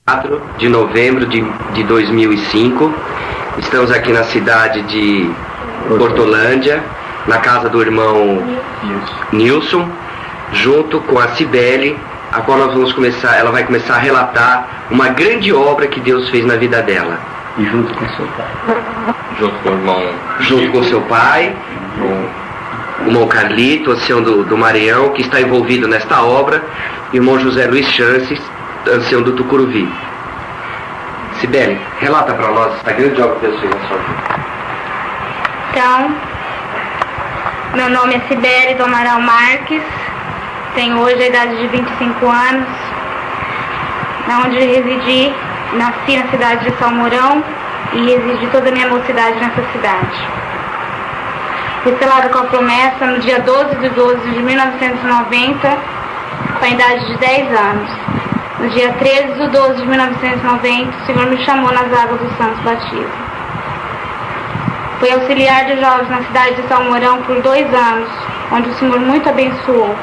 4 de novembro de 2005. Estamos aqui na cidade de Hortolândia, na casa do irmão Nilson, junto com a Cibele, a qual ela vai começar a relatar uma grande obra que Deus fez na vida dela. E junto com seu pai. Junto com o irmão. Junto com seu pai, o irmão Carlito, ancião do Maranhão, que está envolvido nesta obra, e o irmão José Luiz Chances, ancião do Tucuruvi. Cibele, relata para nós esta grande obra que Deus fez na sua vida. Então, meu nome é Cibele do Amaral Marques, tenho hoje a idade de 25 anos, onde residi, nasci na cidade de Salmourão e residi toda a minha mocidade nessa cidade. Fui selada com a promessa no dia 12 de 12 de 1990, com a idade de 10 anos. No dia 13 de 12 de 1990, o Senhor me chamou nas águas do Santo Batismo. Fui auxiliar de jovens na cidade de Salmourão por 2 anos, onde o Senhor muito abençoou.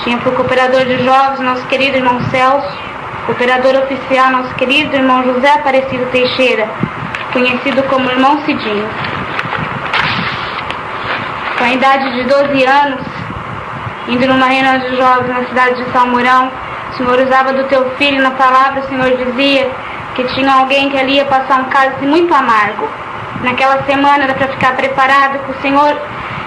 Tinha por cooperador de jovens nosso querido irmão Celso, cooperador oficial nosso querido irmão José Aparecido Teixeira, conhecido como irmão Cidinho. Com a idade de 12 anos, indo numa reunião de jovens na cidade de Salmourão, o Senhor usava do teu filho na palavra, o Senhor dizia que tinha alguém que ali ia passar um cálice muito amargo. Naquela semana era para ficar preparado, que o Senhor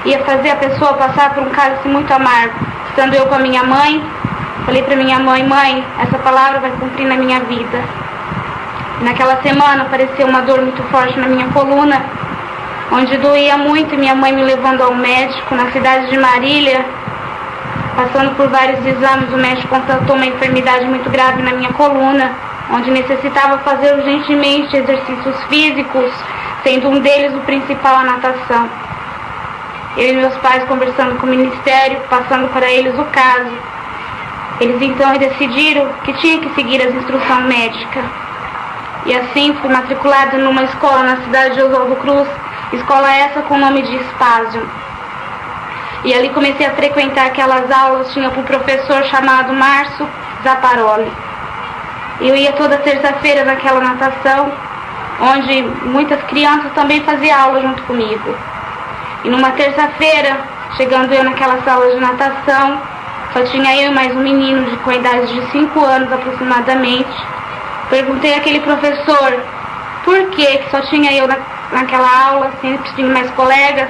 ia fazer a pessoa passar por um cálice muito amargo. Estando eu com a minha mãe, falei para minha mãe: mãe, essa palavra vai cumprir na minha vida. Naquela semana apareceu uma dor muito forte na minha coluna, onde doía muito, e minha mãe me levando ao médico na cidade de Marília. Passando por vários exames, o médico constatou uma enfermidade muito grave na minha coluna, onde necessitava fazer urgentemente exercícios físicos, sendo um deles o principal a natação. Eu e meus pais conversando com o ministério, passando para eles o caso. Eles então decidiram que tinha que seguir as instruções médicas. E assim fui matriculada numa escola na cidade de Oswaldo Cruz, escola essa com o nome de Espásio. E ali comecei a frequentar aquelas aulas, tinha um professor chamado Márcio Zaparoli. Eu ia toda terça-feira naquela natação, onde muitas crianças também faziam aula junto comigo. E numa terça-feira, chegando eu naquela sala de natação, só tinha eu e mais um menino com a idade de 5 anos aproximadamente. Perguntei àquele professor por que só tinha eu naquela aula, sempre tinha mais colegas.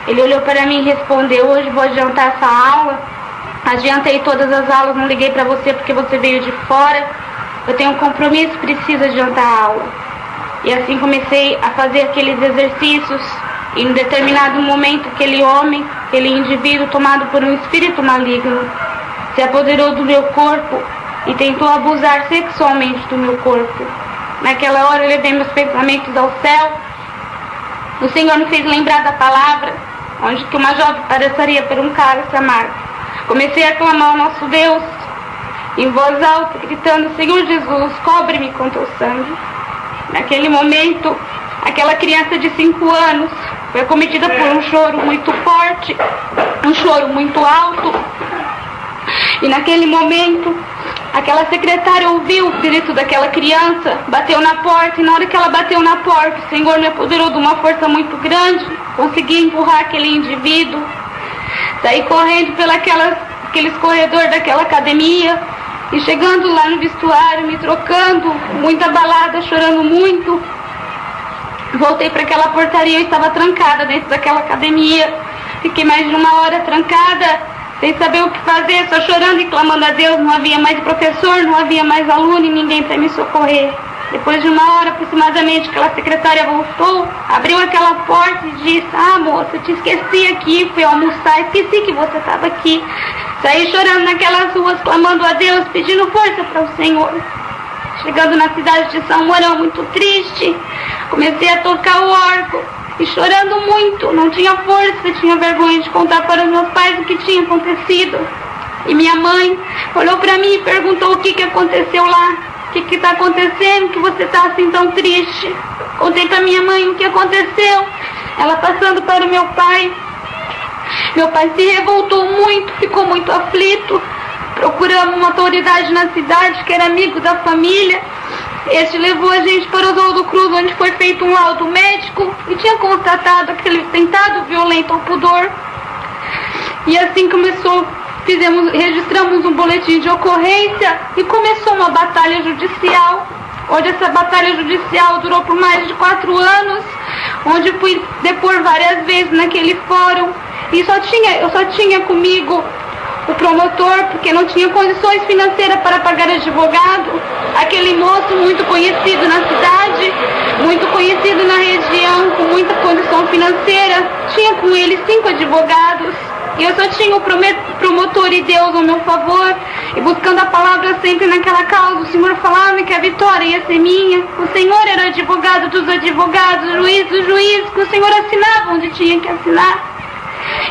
Ele olhou para mim e respondeu: hoje vou adiantar essa aula. Adiantei todas as aulas, não liguei para você porque você veio de fora. Eu tenho um compromisso, preciso adiantar a aula. E assim comecei a fazer aqueles exercícios. E em determinado momento, aquele homem, aquele indivíduo tomado por um espírito maligno, se apoderou do meu corpo e tentou abusar sexualmente do meu corpo. Naquela hora eu levei meus pensamentos ao céu. O Senhor me fez lembrar da palavra, onde que uma jovem passaria por um cálice amargo. Comecei a clamar ao nosso Deus, em voz alta, gritando: Senhor Jesus, cobre-me com teu sangue. Naquele momento, aquela criança de 5 anos foi acometida por um choro muito forte, um choro muito alto. E naquele momento, aquela secretária ouviu o grito daquela criança, bateu na porta, e na hora que ela bateu na porta, o Senhor me apoderou de uma força muito grande, consegui empurrar aquele indivíduo, saí correndo aqueles corredores daquela academia, e chegando lá no vestuário, me trocando, muito abalada, chorando muito, voltei para aquela portaria. Eu estava trancada dentro daquela academia, fiquei mais de 1 hora trancada, sem saber o que fazer, só chorando e clamando a Deus. Não havia mais professor, não havia mais aluno e ninguém para me socorrer. Depois de 1 hora aproximadamente, aquela secretária voltou, abriu aquela porta e disse: ah, moça, te esqueci aqui, fui almoçar, esqueci que você estava aqui. Saí chorando naquelas ruas, clamando a Deus, pedindo força para o Senhor. Chegando na cidade de Salmourão, muito triste, comecei a tocar o órgão e chorando muito, não tinha força, tinha vergonha de contar para os meus pais o que tinha acontecido. E minha mãe olhou para mim e perguntou: o que aconteceu lá? O que está acontecendo que você está assim tão triste? Contei para minha mãe o que aconteceu, ela passando para o meu pai. Meu pai se revoltou muito, ficou muito aflito. Procuramos uma autoridade na cidade que era amigo da família. Este levou a gente para Oswaldo Cruz, onde foi feito um laudo médico e tinha constatado aquele atentado violento ao pudor. E assim começou, registramos um boletim de ocorrência e começou uma batalha judicial, onde essa batalha judicial durou por mais de 4 anos, onde fui depor várias vezes naquele fórum e eu só tinha comigo o promotor, porque não tinha condições financeiras para pagar advogado. Aquele moço muito conhecido na cidade, muito conhecido na região, com muita condição financeira, tinha com ele 5 advogados. E eu só tinha o promotor e Deus ao meu favor, e buscando a palavra sempre naquela causa, o Senhor falava que a vitória ia ser minha. O Senhor era advogado dos advogados, juiz dos juízes, que o Senhor assinava onde tinha que assinar.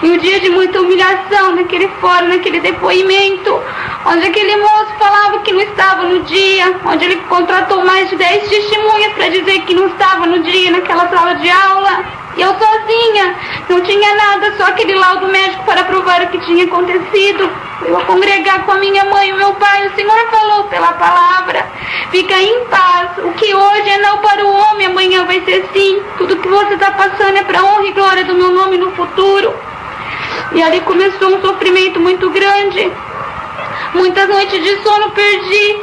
E um dia de muita humilhação naquele fórum, naquele depoimento, onde aquele moço falava que não estava no dia, onde ele contratou mais de 10 testemunhas para dizer que não estava no dia naquela sala de aula. E eu sozinha, não tinha nada, só aquele laudo médico para provar o que tinha acontecido. Eu ia congregar com a minha mãe e o meu pai, o Senhor falou pela palavra: fica em paz, o que hoje é não para o homem, amanhã vai ser sim. Tudo que você está passando é para a honra e glória do meu nome no futuro. E ali começou um sofrimento muito grande. Muitas noites de sono perdi,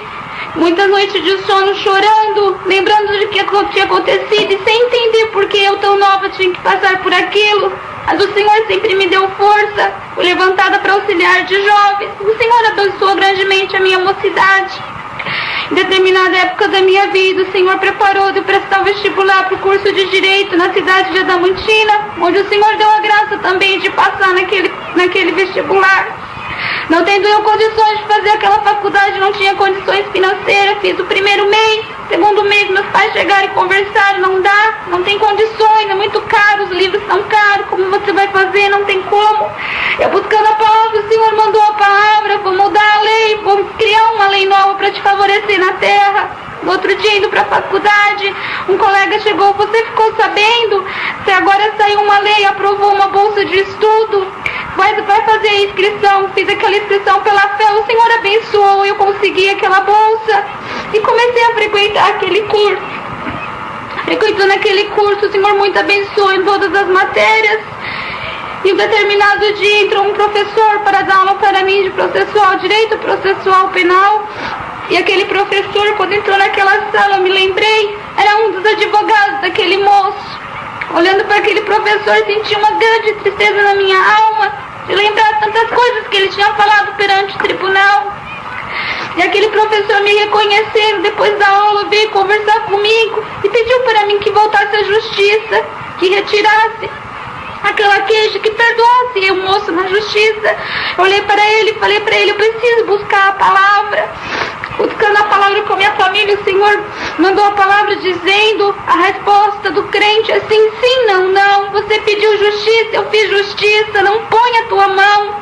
muitas noites de sono chorando, lembrando de que tinha acontecido e sem entender por que eu tão nova tinha que passar por aquilo. Mas o Senhor sempre me deu força, fui levantada para auxiliar de jovens. O Senhor abençoou grandemente a minha mocidade. Em determinada época da minha vida, o Senhor preparou de eu prestar o vestibular para o curso de Direito na cidade de Adamantina, onde o Senhor deu a graça também de passar naquele vestibular. Não tendo eu condições de fazer aquela faculdade, não tinha condições financeiras, fiz o primeiro mês, segundo mês meus pais chegaram e conversaram: não dá, não tem condições, é muito caro, os livros são caros, como você vai fazer, não tem como. Eu buscando a palavra, o Senhor mandou a palavra: vou mudar a lei, vou criar uma lei nova para te favorecer na terra. No outro dia, indo para a faculdade, um colega chegou: você ficou sabendo? Se agora saiu uma lei, aprovou uma bolsa de estudo, vai fazer a inscrição. Fiz aquela inscrição pela fé, o Senhor abençoou, eu consegui aquela bolsa e comecei a frequentar aquele curso. Frequentando aquele curso, o Senhor muito abençoou em todas as matérias. E um determinado dia entrou um professor para dar aula para mim de processual, direito processual penal. E aquele professor, quando entrou naquela sala, eu me lembrei, era um dos advogados daquele moço. Olhando para aquele professor, senti uma grande tristeza na minha alma, de lembrar tantas coisas que ele tinha falado perante o tribunal. E aquele professor me reconhecendo depois da aula, veio conversar comigo e pediu para mim que voltasse à justiça, que retirasse aquela queixa, que perdoasse o moço na justiça. Eu olhei para ele e falei para ele: eu preciso buscar a palavra. Buscando a palavra com a minha família, o Senhor mandou a palavra dizendo a resposta do crente assim: sim, não, não. Você pediu justiça, eu fiz justiça, não põe a tua mão.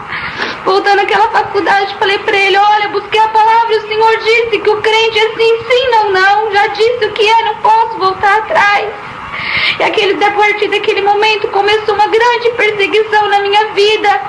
Voltando àquela faculdade, falei para ele: olha, busquei a palavra, o Senhor disse que o crente é assim, sim, não, não. Já disse o que é, não posso voltar atrás. E a partir daquele momento começou uma grande perseguição na minha vida.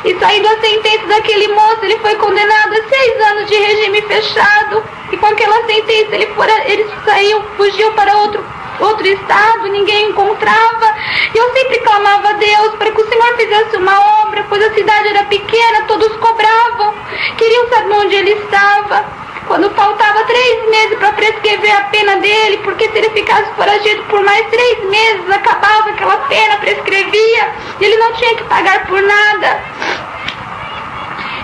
E saindo a sentença daquele moço, ele foi condenado a 6 anos de regime fechado. E com aquela sentença ele saiu, fugiu para outro estado, ninguém encontrava. E eu sempre clamava a Deus para que o Senhor fizesse uma obra, pois a cidade era pequena, todos cobravam, queriam saber onde ele estava. Quando faltava 3 meses para prescrever a pena dele, porque se ele ficasse foragido por mais 3 meses, acabava aquela pena, prescrevia, e ele não tinha que pagar por nada.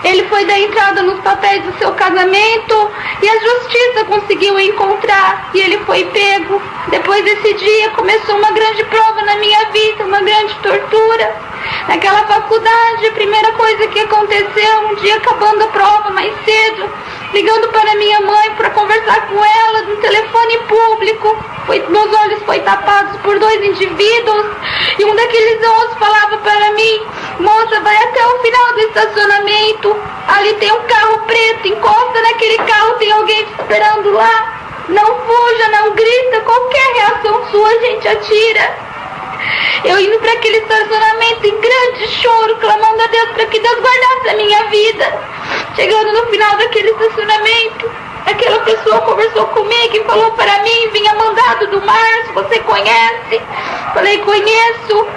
Ele foi dar entrada nos papéis do seu casamento e a justiça conseguiu encontrar e ele foi pego. Depois desse dia começou uma grande prova na minha vida, uma grande tortura. Naquela faculdade, a primeira coisa que aconteceu, um dia acabando a prova mais cedo, ligando para minha mãe para conversar com ela no telefone público, meus olhos foram tapados por 2 indivíduos e um daqueles moços falava para mim: moça, vai até o final do estacionamento, ali tem um carro preto, encosta naquele carro, tem alguém te esperando lá, não fuja, não grita, qualquer reação sua a gente atira. Eu indo para aquele estacionamento em grande choro, clamando a Deus para que Deus guardasse a minha vida. Chegando no final daquele estacionamento, Aquela pessoa conversou comigo e falou para mim, vinha mandado do Márcio, você conhece? Falei, conheço.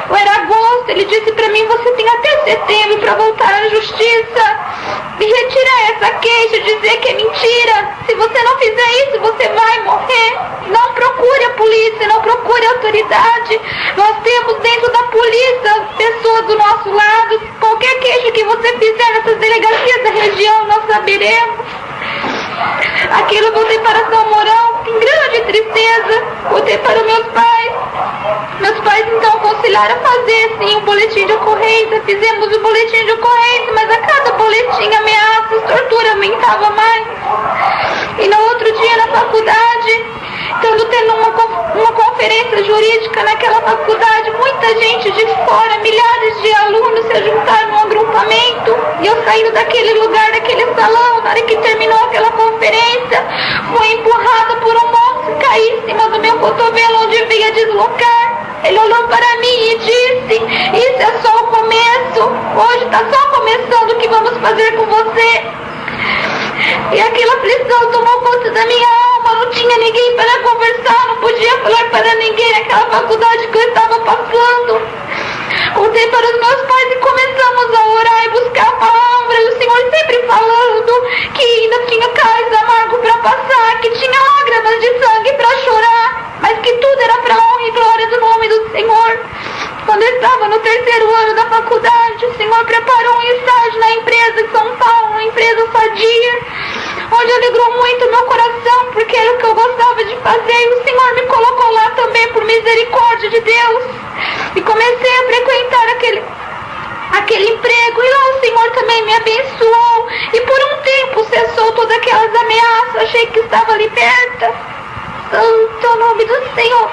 Era agosto, ele disse para mim, você tem até setembro para voltar à justiça e retirar essa queixa, dizer que é mentira. Se você não fizer isso, você vai morrer. Não procure a polícia, não procure a autoridade. Nós temos dentro da polícia pessoas do nosso lado. Qualquer queixa que você fizer nessas delegacias da região, nós saberemos. Aquilo eu voltei para São Mourão, em grande tristeza. Voltei para meus pais. Meus pais então aconselharam a fazer sim um boletim de ocorrência. Fizemos o boletim de ocorrência, mas a cada boletim ameaças, tortura aumentava mais. E no outro dia na faculdade, estando tendo uma conferência jurídica naquela faculdade, muita gente de fora, milhares de alunos se juntaram num agrupamento. E eu saindo daquele lugar, daquele salão, na hora que terminou aquela conferência, fui empurrada por um moço, caí em cima do meu cotovelo onde vinha deslocar. Ele olhou para mim e disse, isso é só o começo, hoje está só começando o que vamos fazer com você. E aquela aflição tomou conta da minha alma, não tinha ninguém para conversar, não podia falar para ninguém naquela faculdade que eu estava passando. Voltei para os meus pais e começamos a orar e buscar a palavra, e o Senhor sempre falando que ainda tinha cálice amargo para passar, que tinha lágrimas de sangue para chorar, mas que tudo era para a honra e glória do nome do Senhor. Quando eu estava no terceiro ano da faculdade, o Senhor preparou um estágio na empresa de São Paulo, uma empresa sadia, onde alegrou muito o meu coração, porque era o que eu gostava de fazer, e o Senhor me colocou lá também por misericórdia de Deus. E comecei a frequentar aquele emprego, e lá o Senhor também me abençoou, e por um tempo cessou todas aquelas ameaças, achei que estava liberta. Santo é o nome do Senhor,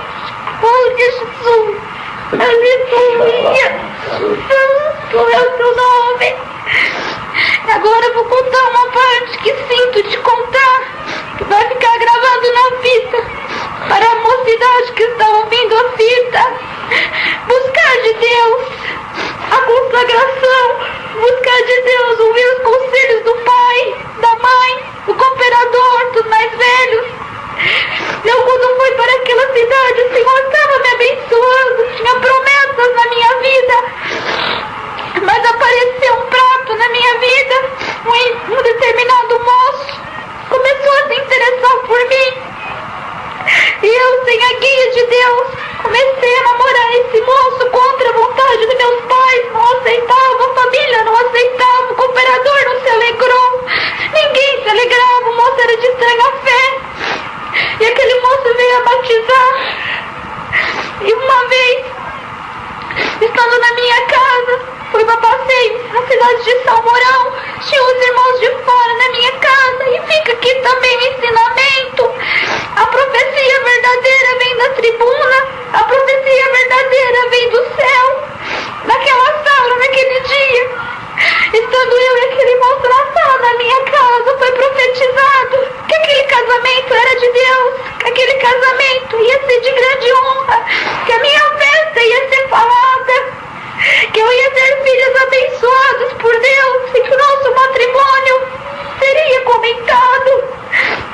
oh Jesus, aleluia, santo é o teu nome. Agora eu vou contar uma parte que sinto te contar, que vai ficar gravado na fita, para a mocidade que está ouvindo a fita. Buscar de Deus a consagração, buscar de Deus ouvir os conselhos do pai, da mãe, do cooperador, dos mais velhos. Eu, quando fui para aquela cidade, o Senhor estava me abençoando, tinha promessas na minha vida, mas apareceu um prato na minha vida. Um determinado moço começou a se interessar por mim, e eu, sem a guia de Deus, comecei a namorar esse moço contra a vontade dos meus pais. Não aceitava, a família não aceitava, o cooperador não se alegrou, ninguém se alegrava, o moço era de estranha fé. E aquele moço veio a batizar. E uma vez, estando na minha casa, fui para passeio na cidade de São Mourão, tinha os irmãos de fora na minha casa, e fica aqui também o ensinamento. A profecia verdadeira vem da tribuna, a profecia verdadeira vem do céu. Naquela sala, naquele dia, estando eu e aquele moço na sala da minha casa, foi profetizado que aquele casamento era de Deus, que aquele casamento ia ser de grande honra, que a minha festa ia ser falada, que eu ia ter filhos abençoados por Deus, e que o nosso matrimônio seria comentado.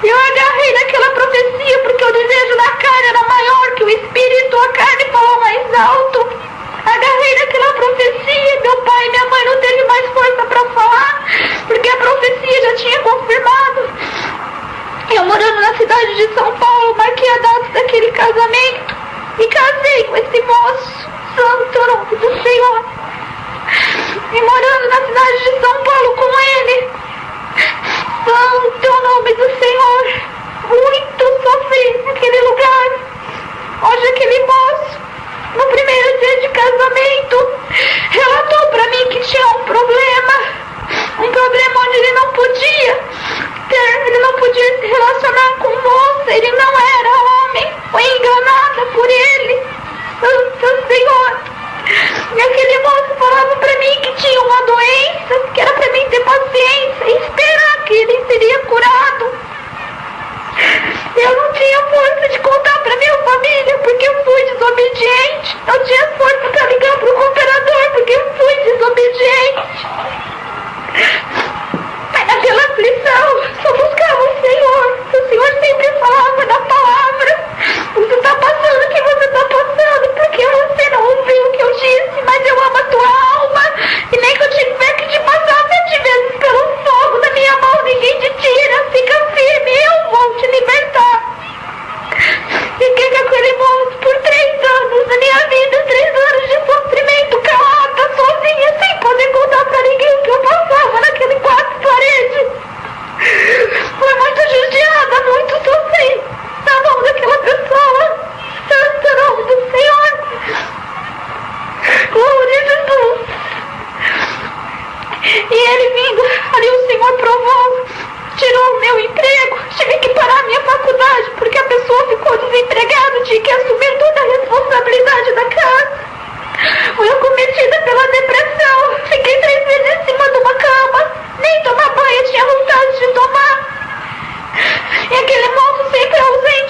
Eu agarrei naquela profecia, porque o desejo da carne era maior que o espírito, a carne falou mais alto. Agarrei naquela profecia, meu pai e minha mãe não teve mais força para falar, porque a profecia já tinha confirmado. Eu, morando na cidade de São Paulo, marquei a data daquele casamento e casei com esse moço, santo é o nome do Senhor. E morando na cidade de São Paulo com ele, santo é o nome do Senhor, muito sofri naquele lugar, onde aquele moço, no primeiro dia de casamento, relatou para mim que tinha um problema onde ele não podia se relacionar com moça, ele não era homem, foi enganada por ele, santo Senhor. E aquele moço falava para mim que tinha uma doença, que era para mim ter paciência e esperar que ele seria curado. Eu não tinha força de contar para minha família, porque eu fui desobediente. Não tinha força para ligar para o cooperador, porque eu fui desobediente. Mas naquela aflição, só buscava o Senhor.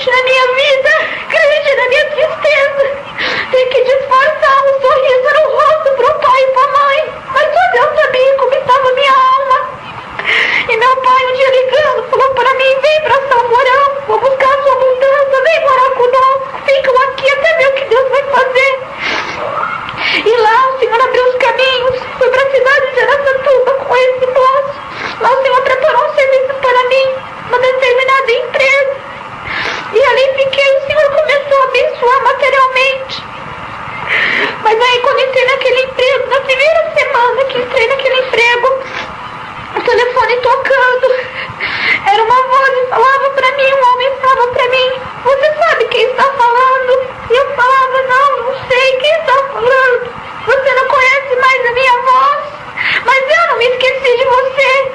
Acredite na minha vida, acredite na minha tristeza. Tem que disfarçar um sorriso no rosto pro pai e pra mãe. Mas só Deus sabia como estava minha alma. E meu pai, um dia ligando, falou para mim: vem pra São Mourão, vou buscar a sua mudança, vem morar conosco, ficam aqui até ver o que Deus vai fazer. E lá o Senhor abriu os caminhos, fui para a cidade de Araçatuba com esse moço. Lá o Senhor preparou um serviço para mim, uma determinada empresa. E ali fiquei, o Senhor começou a abençoar materialmente. Mas aí quando entrei naquele emprego, na primeira semana que entrei naquele emprego, o telefone tocando, era uma voz e falava pra mim, um homem falava pra mim: você sabe quem está falando? E eu falava: não sei quem está falando. Você não conhece mais a minha voz? Mas eu não me esqueci de você.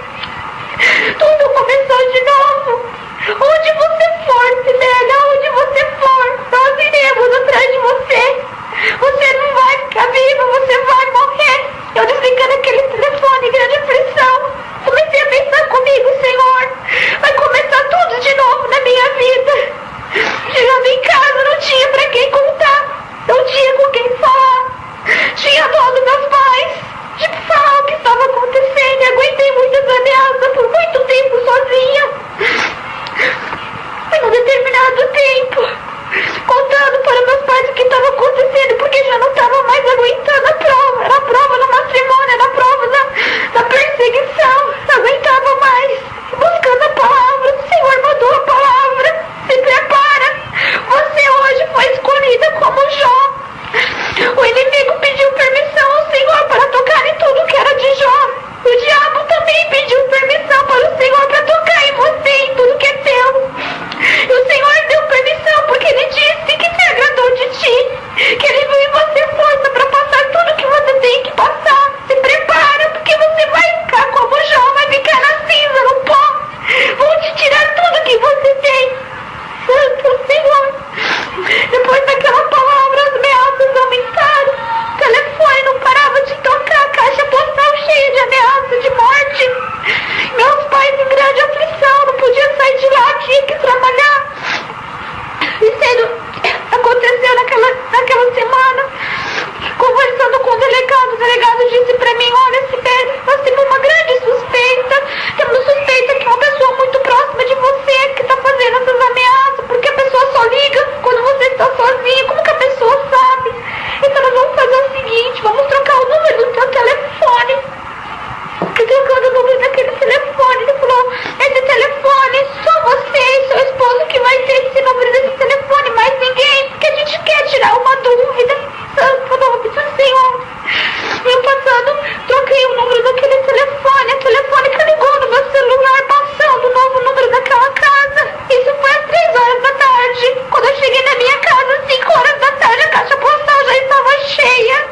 Tudo começou de novo. Onde você for, Sibeli, onde você for, nós iremos atrás de você. Você não vai ficar viva, você vai morrer. Eu desligando aquele telefone, grande aflição. Comecei a pensar comigo: Senhor, vai começar tudo de novo na minha vida. Chegando em casa, não tinha pra quem contar, não tinha com quem falar. Tinha dó dos meus pais de falar o que estava acontecendo. E aguentei muitas ameaças por muito tempo sozinha. Em um determinado tempo, contando para meus pais o que estava acontecendo, porque já não estava mais aguentando a prova. Era a prova no matrimônio, era a prova da perseguição. Não aguentava mais. Buscando a palavra, o Senhor mandou a palavra: se prepara, você hoje foi escolhida como Jó. O inimigo pediu permissão ao Senhor para tocar em tudo que era de Jó. O diabo também pediu permissão para o Senhor para tocar em você, em tudo que é teu. E o Senhor deu permissão porque Ele disse que se agradou de ti, que Ele viu em você força para passar tudo que você tem que passar. Se prepara, porque você vai ficar como Jó, vai ficar na cinza, no pó. Vão te tirar tudo que você tem. Santo Senhor. Depois daquela palavra, as ameaças aumentaram. O telefone não parava de tocar, a caixa postal cheia de ameaça de morte. Meus pais em grande aflição, não podia sair de lá, tinha que trabalhar. E aconteceu naquela semana, conversando com o delegado disse pra mim: olha, Sibeli, nós temos uma grande suspeita. Temos suspeita que uma pessoa muito próxima de você que está fazendo essas ameaças, porque a pessoa só liga quando você está sozinha. Como que a pessoa sabe? Então nós vamos fazer o seguinte: vamos trocar o número do teu telefone. E trocando o número daquele telefone, ele falou: esse telefone, só você e seu esposo que vai ter esse número desse telefone, mais ninguém, porque a gente quer tirar uma dúvida. Santo nome do Senhor. E eu passando, troquei o número daquele telefone, o telefone que ligou no meu celular, passando o novo número daquela casa. Isso foi às 3 horas da tarde. Quando eu cheguei na minha casa, às 5 horas da tarde, a caixa postal já estava cheia.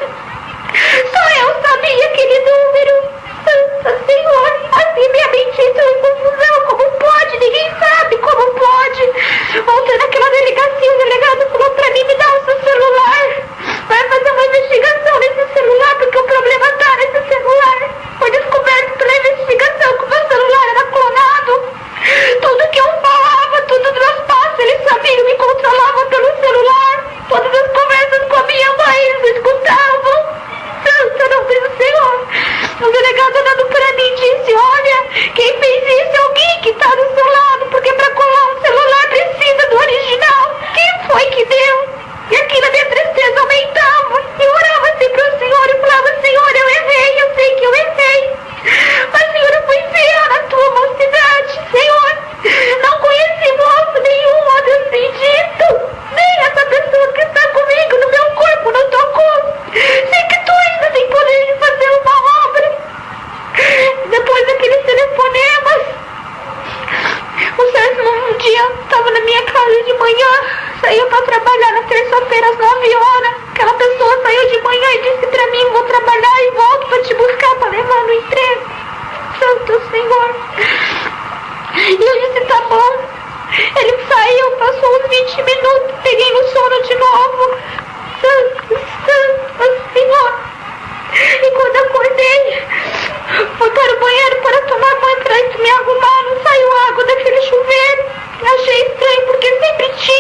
Só eu sabia aquele número. Santo Senhor, assim minha mente entrou em confusão. Como pode? Ninguém sabe como pode. Voltando àquela delegacia, o delegado falou pra mim: me dá o seu celular. Vai fazer uma investigação nesse celular, porque o problema tá nesse celular. Foi descoberto pela investigação que o meu celular era clonado. Tudo que eu falava, tudo dos meus passos, eles sabiam, me controlavam pelo celular. Todas as conversas com a minha mãe, eles escutavam. Santo nome do Senhor. O delegado olhando pra mim disse: olha, quem fez isso é alguém que tá do seu lado, porque pra colar um celular precisa do original. Quem foi que deu? E aqui na minha tristeza aumentava. Eu orava assim pro Senhor e falava: Senhor, eu errei, eu sei que eu errei. Mas Senhor, eu fui fiel na tua mocidade. Senhor, não conheci moço nenhum, ó Deus bendito. Nem essa pessoa que está comigo no meu corpo não tocou. Sei que tu ainda tem poder de fazer uma obra. Depois daqueles telefonemas, o Sérgio um dia estava na minha casa de manhã, saiu para trabalhar na terça-feira às 9 horas. Aquela pessoa saiu de manhã e disse pra mim: vou trabalhar e volto para te buscar para levar no emprego. Santo Senhor. E eu disse: tá bom. Ele saiu, passou uns 20 minutos, peguei no sono de novo. Santo Senhor. E quando acordei, fui para o banheiro para tomar banho, para me arrumar, não saiu água daquele chuveiro. Achei estranho, porque sempre tinha.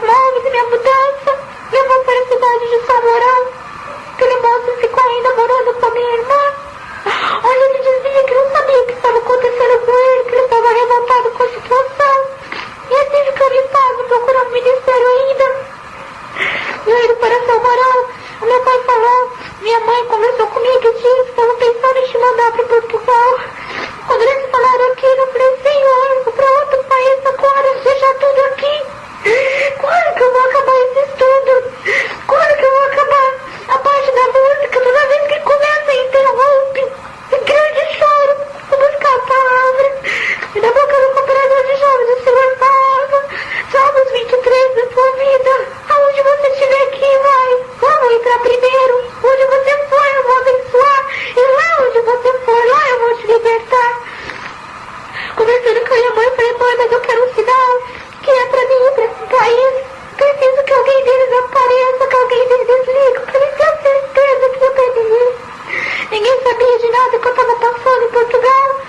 móveis e minha mudança, levou para a cidade de São Mourão. Aquele moço ficou ainda morando com a minha irmã. Olha, ele dizia que não sabia o que estava acontecendo com ele, que ele estava revoltado com a situação. E assim ficou limpado, procurando o ministério ainda. Eu indo para São Mourão, o meu pai falou, minha mãe conversou comigo e disse que estavam pensando em te mandar para Portugal. Quando eles falaram aquilo, eu falei, Senhor, vou para outro país agora, deixar tudo aqui. Quando que eu vou acabar esse estudo? Quando que eu vou acabar a parte da música? Toda vez que começa e interrompe, grande choro, vou buscar a palavra. E da boca do cooperador de jovens, o Senhor falava, Salmos 23 da sua vida. Aonde você estiver aqui, vai. Vamos entrar primeiro. Onde você for, eu vou abençoar. E lá onde você for, lá eu vou te libertar. Conversando com a minha mãe, eu falei, mãe, mas eu quero um sinal que é pra mim ir pra esse país. Preciso que alguém deles apareça, que alguém deles desliga. Eu falei, tenho certeza que eu perdi. Ninguém sabia de nada que eu estava passando em Portugal.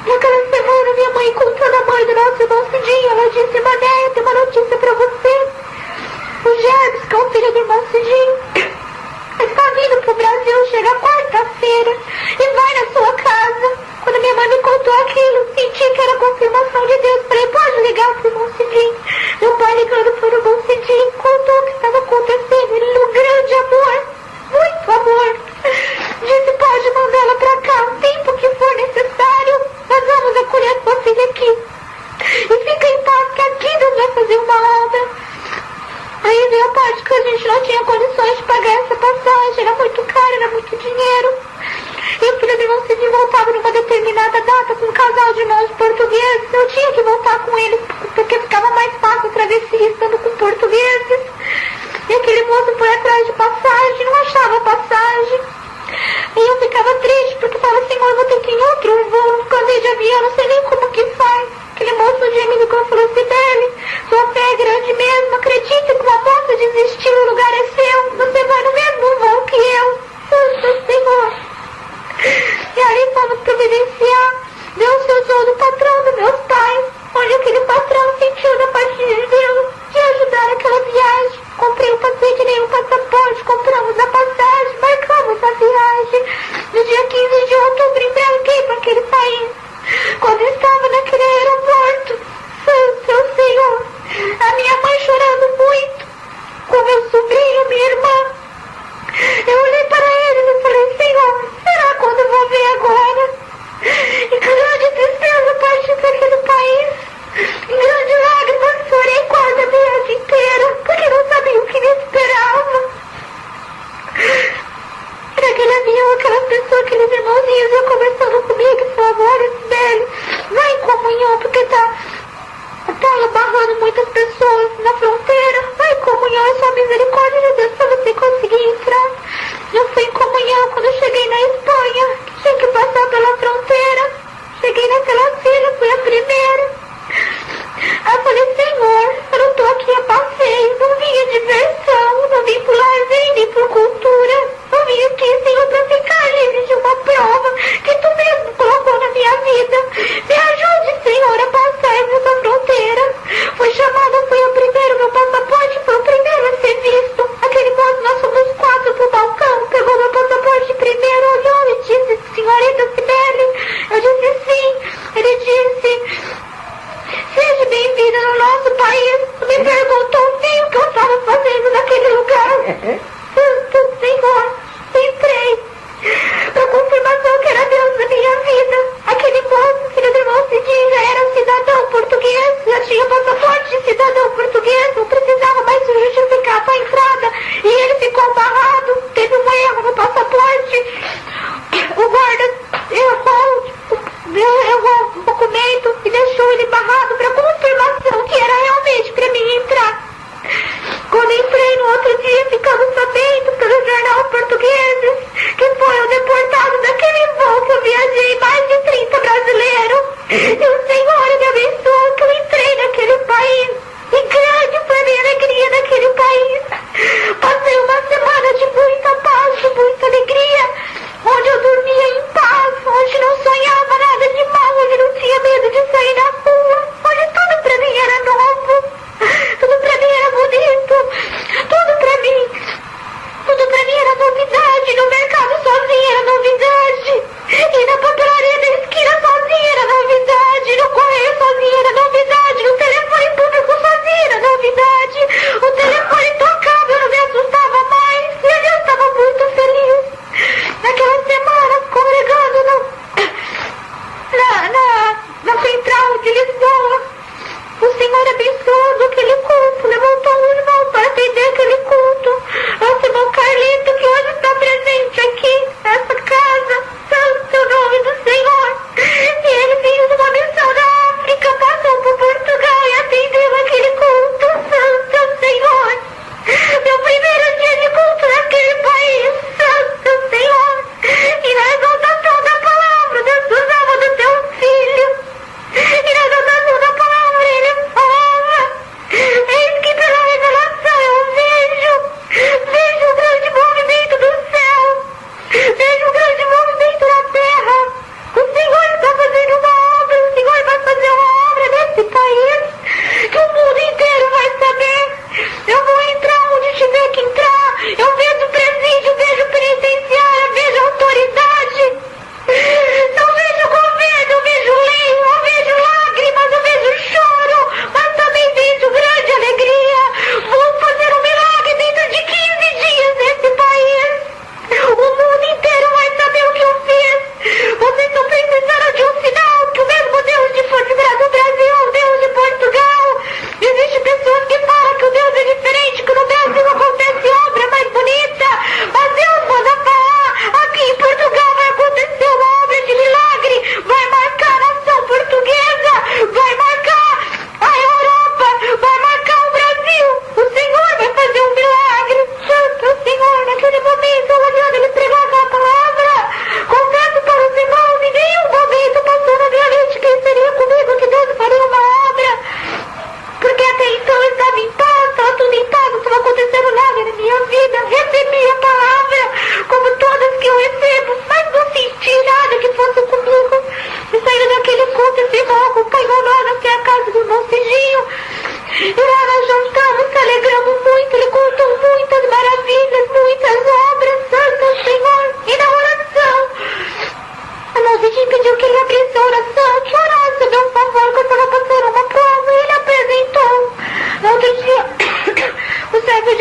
Naquela semana, minha mãe encontrou na mãe do nosso irmão Cidinho. Ela disse, Mané, tem uma notícia pra você. O Jarbs, que é o filho do irmão Cidinho, está vindo pro Brasil, chega quarta-feira e vai na sua casa. Quando minha mãe me contou aquilo, senti que era confirmação de Deus. Falei, pode ligar pro irmão Cidinho. Meu pai ligando pro irmão Cidinho, contou o que estava acontecendo. Ele, um grande amor, muito amor. Disse, pode mandar ela pra cá o tempo que for necessário. Nós vamos acolher sua filha aqui. E fica em paz que aqui Deus vai fazer uma obra. Aí veio a parte que a gente não tinha condições de pagar essa passagem. Era muito caro, era muito dinheiro. E o filho do irmão Cidinho voltava numa determinada data com um casal de irmãos portugueses. Eu tinha que voltar com eles, porque ficava mais fácil a travessia estando com portugueses. E aquele moço foi atrás de passagem, não achava passagem. E eu ficava triste, porque falava, Senhor, eu vou ter que ir em outro voo, andei de avião, não sei nem como que faz. Aquele moço um dia me ligou e falou, Sibeli, sua fé é grande mesmo, acredita que uma moça desistiu, o lugar é seu, você vai no mesmo voo que eu. Santo Senhor. E aí fomos providenciar, Deus se usou do patrão dos meus pais, onde aquele patrão sentiu da parte de Deus de ajudar aquela viagem. Comprei um passeio, nem um passaporte, compramos a passagem, marcamos a viagem. No dia 15 de outubro embarquei para aquele país. Quando estava naquele aeroporto, Santo Senhor, a minha mãe chorando muito, com meu sobrinho, minha irmã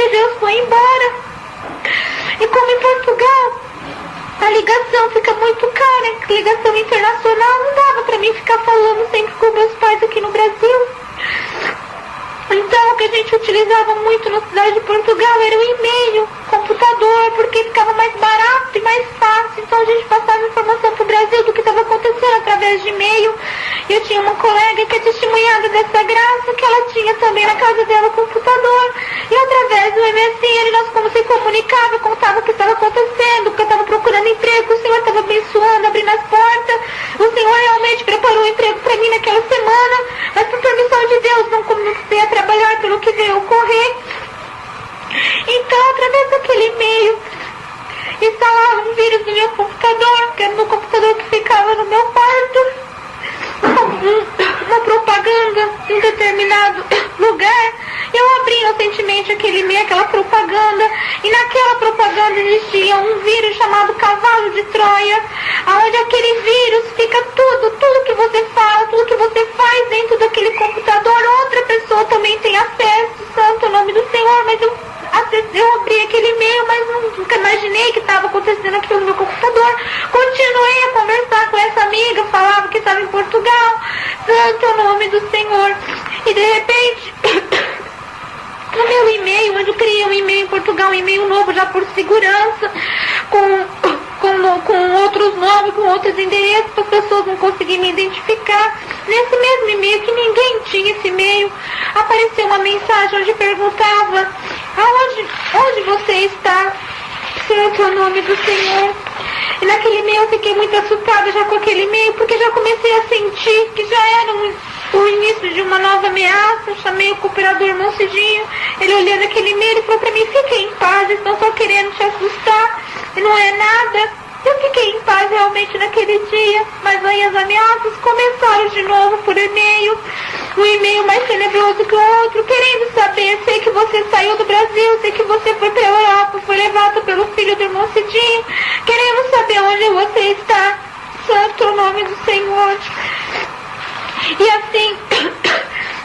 de Deus foi embora. E como em Portugal a ligação fica muito cara, ligação internacional, não dava pra mim ficar falando sempre com meus pais aqui no Brasil. Então o que a gente utilizava muito na cidade de Portugal era o e-mail, computador, porque ficava mais barato e mais fácil. Então a gente passava informação pro Brasil do que estava acontecendo através de e-mail. Eu tinha uma colega que é testemunhada dessa graça, que ela tinha também na casa dela computador. E através do MSN nós como se comunicava, contava o que estava acontecendo, que eu estava procurando emprego, o Senhor estava abençoando, abrindo as portas. O Senhor realmente preparou um emprego para mim naquela semana, mas por permissão de Deus não comecei a trabalhar pelo que veio ocorrer. Então, através daquele e-mail, instalava um vírus no meu computador, que era no computador que ficava no meu quarto, uma propaganda em determinado lugar. Eu abri inocentemente aquele e-mail, aquela propaganda, e naquela propaganda existia um vírus chamado Cavalo de Troia, onde aquele vírus fica tudo que você fala, tudo que você faz dentro daquele computador, outra pessoa também tem acesso, santo o nome do Senhor, mas eu abri aquele e-mail, mas nunca imaginei que estava acontecendo aquilo no meu computador. Continuei a conversar com essa amiga, falava que estava em Portugal, santo o nome do Senhor, e de repente no meu e-mail, onde eu criei um e-mail em Portugal, um e-mail novo já por segurança, com outros nomes, com outros endereços, para as pessoas não conseguirem me identificar. Nesse mesmo e-mail, que ninguém tinha esse e-mail, apareceu uma mensagem onde perguntava: onde você está? Santo o nome do Senhor. E naquele e-mail eu fiquei muito assustada já com aquele e-mail, porque já comecei a sentir que já era o início de uma nova ameaça. Chamei o cooperador irmão Cidinho, ele olhando aquele e-mail e falou pra mim: fique em paz, estão só querendo te assustar, e não é nada. Eu fiquei em paz realmente naquele dia, mas aí as ameaças começaram de novo por e-mail, um e-mail mais tenebroso que o outro, querendo saber: sei que você saiu do Brasil, sei que você foi para a Europa, foi levado pelo filho do irmão Cidinho, queremos saber onde você está, santo o nome do Senhor. E assim,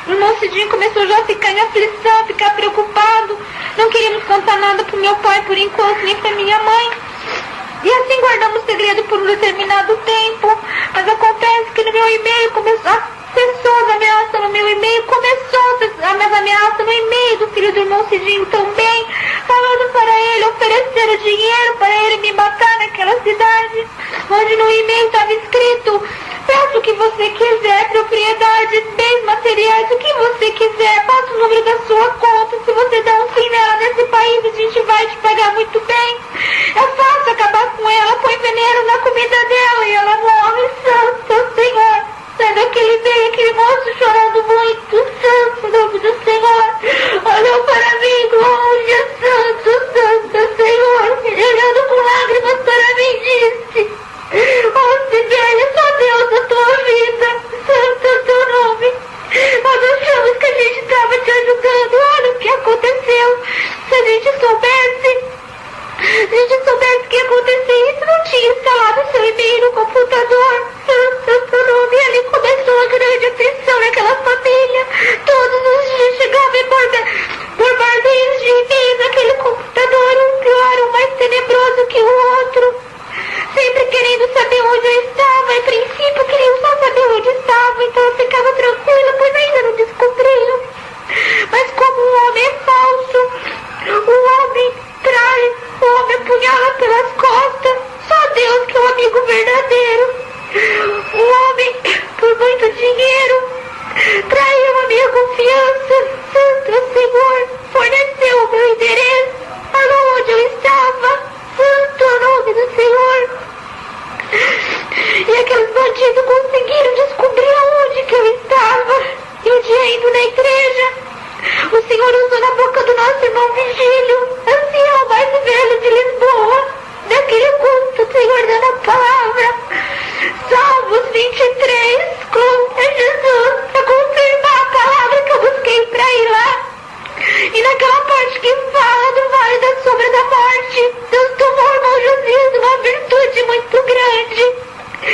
o irmão Cidinho começou já a ficar em aflição, ficar preocupado, não queríamos contar nada pro meu pai por enquanto, nem pra minha mãe. E assim guardamos o segredo por um determinado tempo, mas acontece que no meu e-mail cessou as ameaças no meu e-mail, começou as ameaças no e-mail do filho do irmão Cidinho também, falando para ele, oferecendo dinheiro para ele me matar naquela cidade, onde no e-mail estava escrito: peça o que você quiser, propriedades, bens materiais, o que você quiser, passa o número da sua conta, se você der um fim nela nesse país, a gente vai te pagar muito bem. É fácil acabar com ela, põe veneno na comida dela e ela morre, santo Senhor. Sendo aquele moço chorando muito, santo nome do Senhor, olhou para mim, glória, santo Senhor, olhando com lágrimas para mim, disse: oh, Sibeli, só Deus na tua vida, santo é o teu nome. Nós achamos que a gente estava te ajudando, olha o que aconteceu. Se a gente soubesse que ia acontecer isso, não tinha instalado o seu e-mail no computador. Santo nome. E ali começou a grande aflição naquela família. Todos os dias chegava por barzinhos de e-mail naquele computador, um pior, um mais tenebroso que o outro. Sempre querendo saber onde eu estava. Em princípio queriam só saber onde estava, então eu ficava tranquila, pois ainda não descobriam. Mas como o homem é falso, o homem trai, o homem apunhala pelas costas, só Deus que é o amigo verdadeiro. O homem, por muito dinheiro, traiu a minha confiança. Santo Senhor, forneceu o meu endereço, falou onde eu estava. Santo nome do Senhor. E aqueles bandidos conseguiram descobrir aonde que eu estava. E um dia indo na igreja, o Senhor usou na boca do nosso irmão Vigílio, ancião mais velho de Lisboa, daquele culto, o Senhor dando a palavra. Salmos 23, glória a Jesus, a confirmar a palavra que eu busquei para ir lá. E naquela parte que fala do vale da sombra da morte, Deus tomou o irmão Josias de uma virtude muito grande. O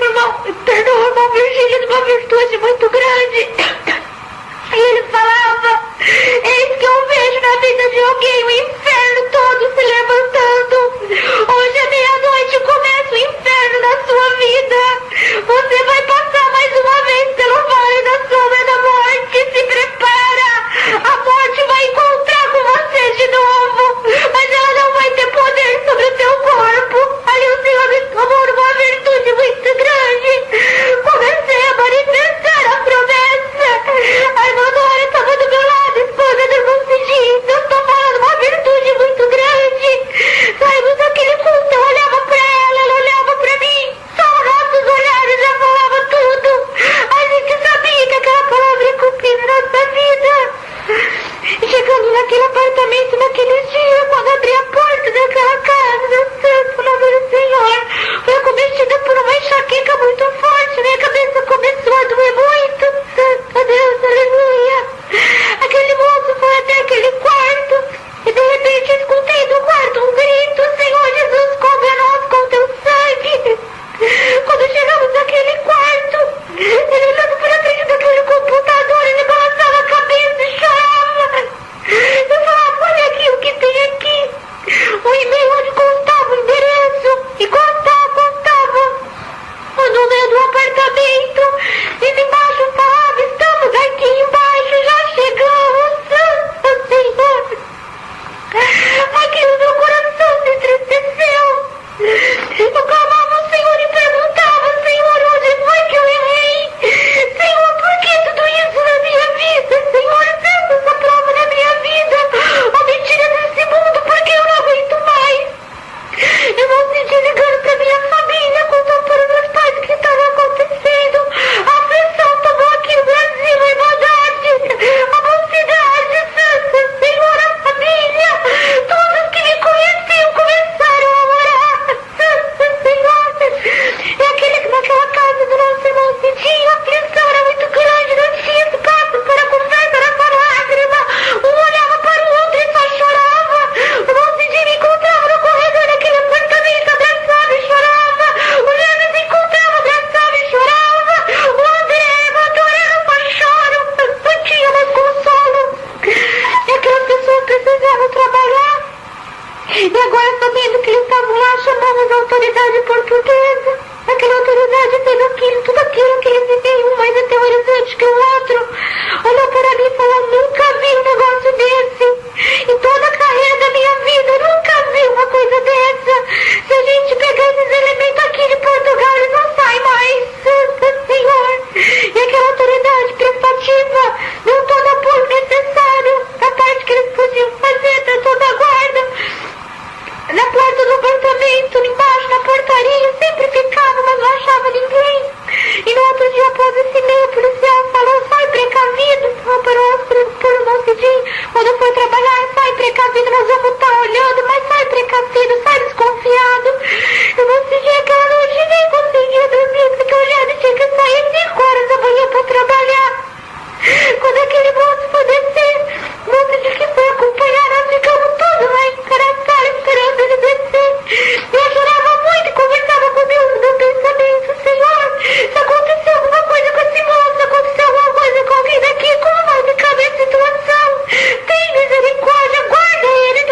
irmão Virgílio de uma virtude muito grande. E ele falava: eis que eu vejo na vida de alguém pensamento naquele dia, quando abri a porta daquela casa, Santo nome do Senhor. Foi acometida por uma enxaqueca muito forte, minha cabeça começou a doer muito. Santo Deus, aleluia. Aquele moço foi até aquele quarto e de repente escutei do quarto um grito: Senhor Jesus, cobre a nós com teu sangue. Quando chegamos naquele quarto, ele olhando para frente daquele computador, ele balançava a cabeça e chorava. Eu falava: olha aqui o que tem aqui. O e-mail onde constava o endereço e constava o número do apartamento. E embaixo falava: estamos aqui embaixo, já chegamos. Santo Senhor. Aquilo, meu coração se entristeceu. Eu clamava ao Senhor e perguntava: Senhor, onde foi que eu errei? Senhor, por que tudo isso na minha vida? Senhor, tenta essa prova na minha vida. Ou me tira desse mundo, porque eu não aguento mais. Eu não senti ligando pra minha família, contando para meus pais o que estava acontecendo. A aflição tomou aqui no Brasil, a igualdade, a mocidade, Santo Senhor, a família. Todos que me conheciam começaram a orar. Santo Senhor. E naquela casa do nosso irmão Cidinho, a aflição era muito grande, não tinha espaço para conversa, era só lágrima. Um olhava para o outro e só chorava. O irmão Cidinho me encontrava no corredor daquele apartamento, abraçava e chorava. O Leandro me encontrava, abraçava e chorava. O André, a Dorena, só choro. Não tinha mais consolo. E aquelas pessoas precisavam trabalhar. E agora, sabendo que eles estavam lá, chamamos a autoridade portuguesa. Aquela autoridade fez tudo aquilo que eles viviam, um mais aterrorizante que o outro. Olhou para mim e falou: nunca vi um negócio desse. Em toda a carreira da minha vida, eu nunca vi uma coisa dessa. Se a gente pegar esses elementos aqui de Portugal, eles não saem mais. Santo Senhor. E aquela autoridade prestativa deu todo o apoio necessário, a parte que eles podiam fazer, da toda a guarda. Na porta do apartamento, embaixo, na portaria, sempre ficava, mas não achava ninguém. E no outro dia, após esse e-mail, o policial falou: sai precavido. Falou para o irmão Cidinho, quando foi trabalhar: sai precavido, nós vamos estar olhando, mas sai precavido, sai desconfiado. O irmão Cidinho, aquela noite, nem conseguia dormir, porque o Jade tinha que sair 5 horas da manhã para trabalhar. Quando aquele moço foi descer, o moço disse que foi acompanhar, nós ficamos todos lá em Caraçá esperando ele descer. Eu chorava muito e conversava com Deus no meu pensamento: Senhor, se acontecer alguma coisa com esse moço, se acontecer alguma coisa com alguém daqui, como vai ficar minha situação? Tem misericórdia, guarda ele,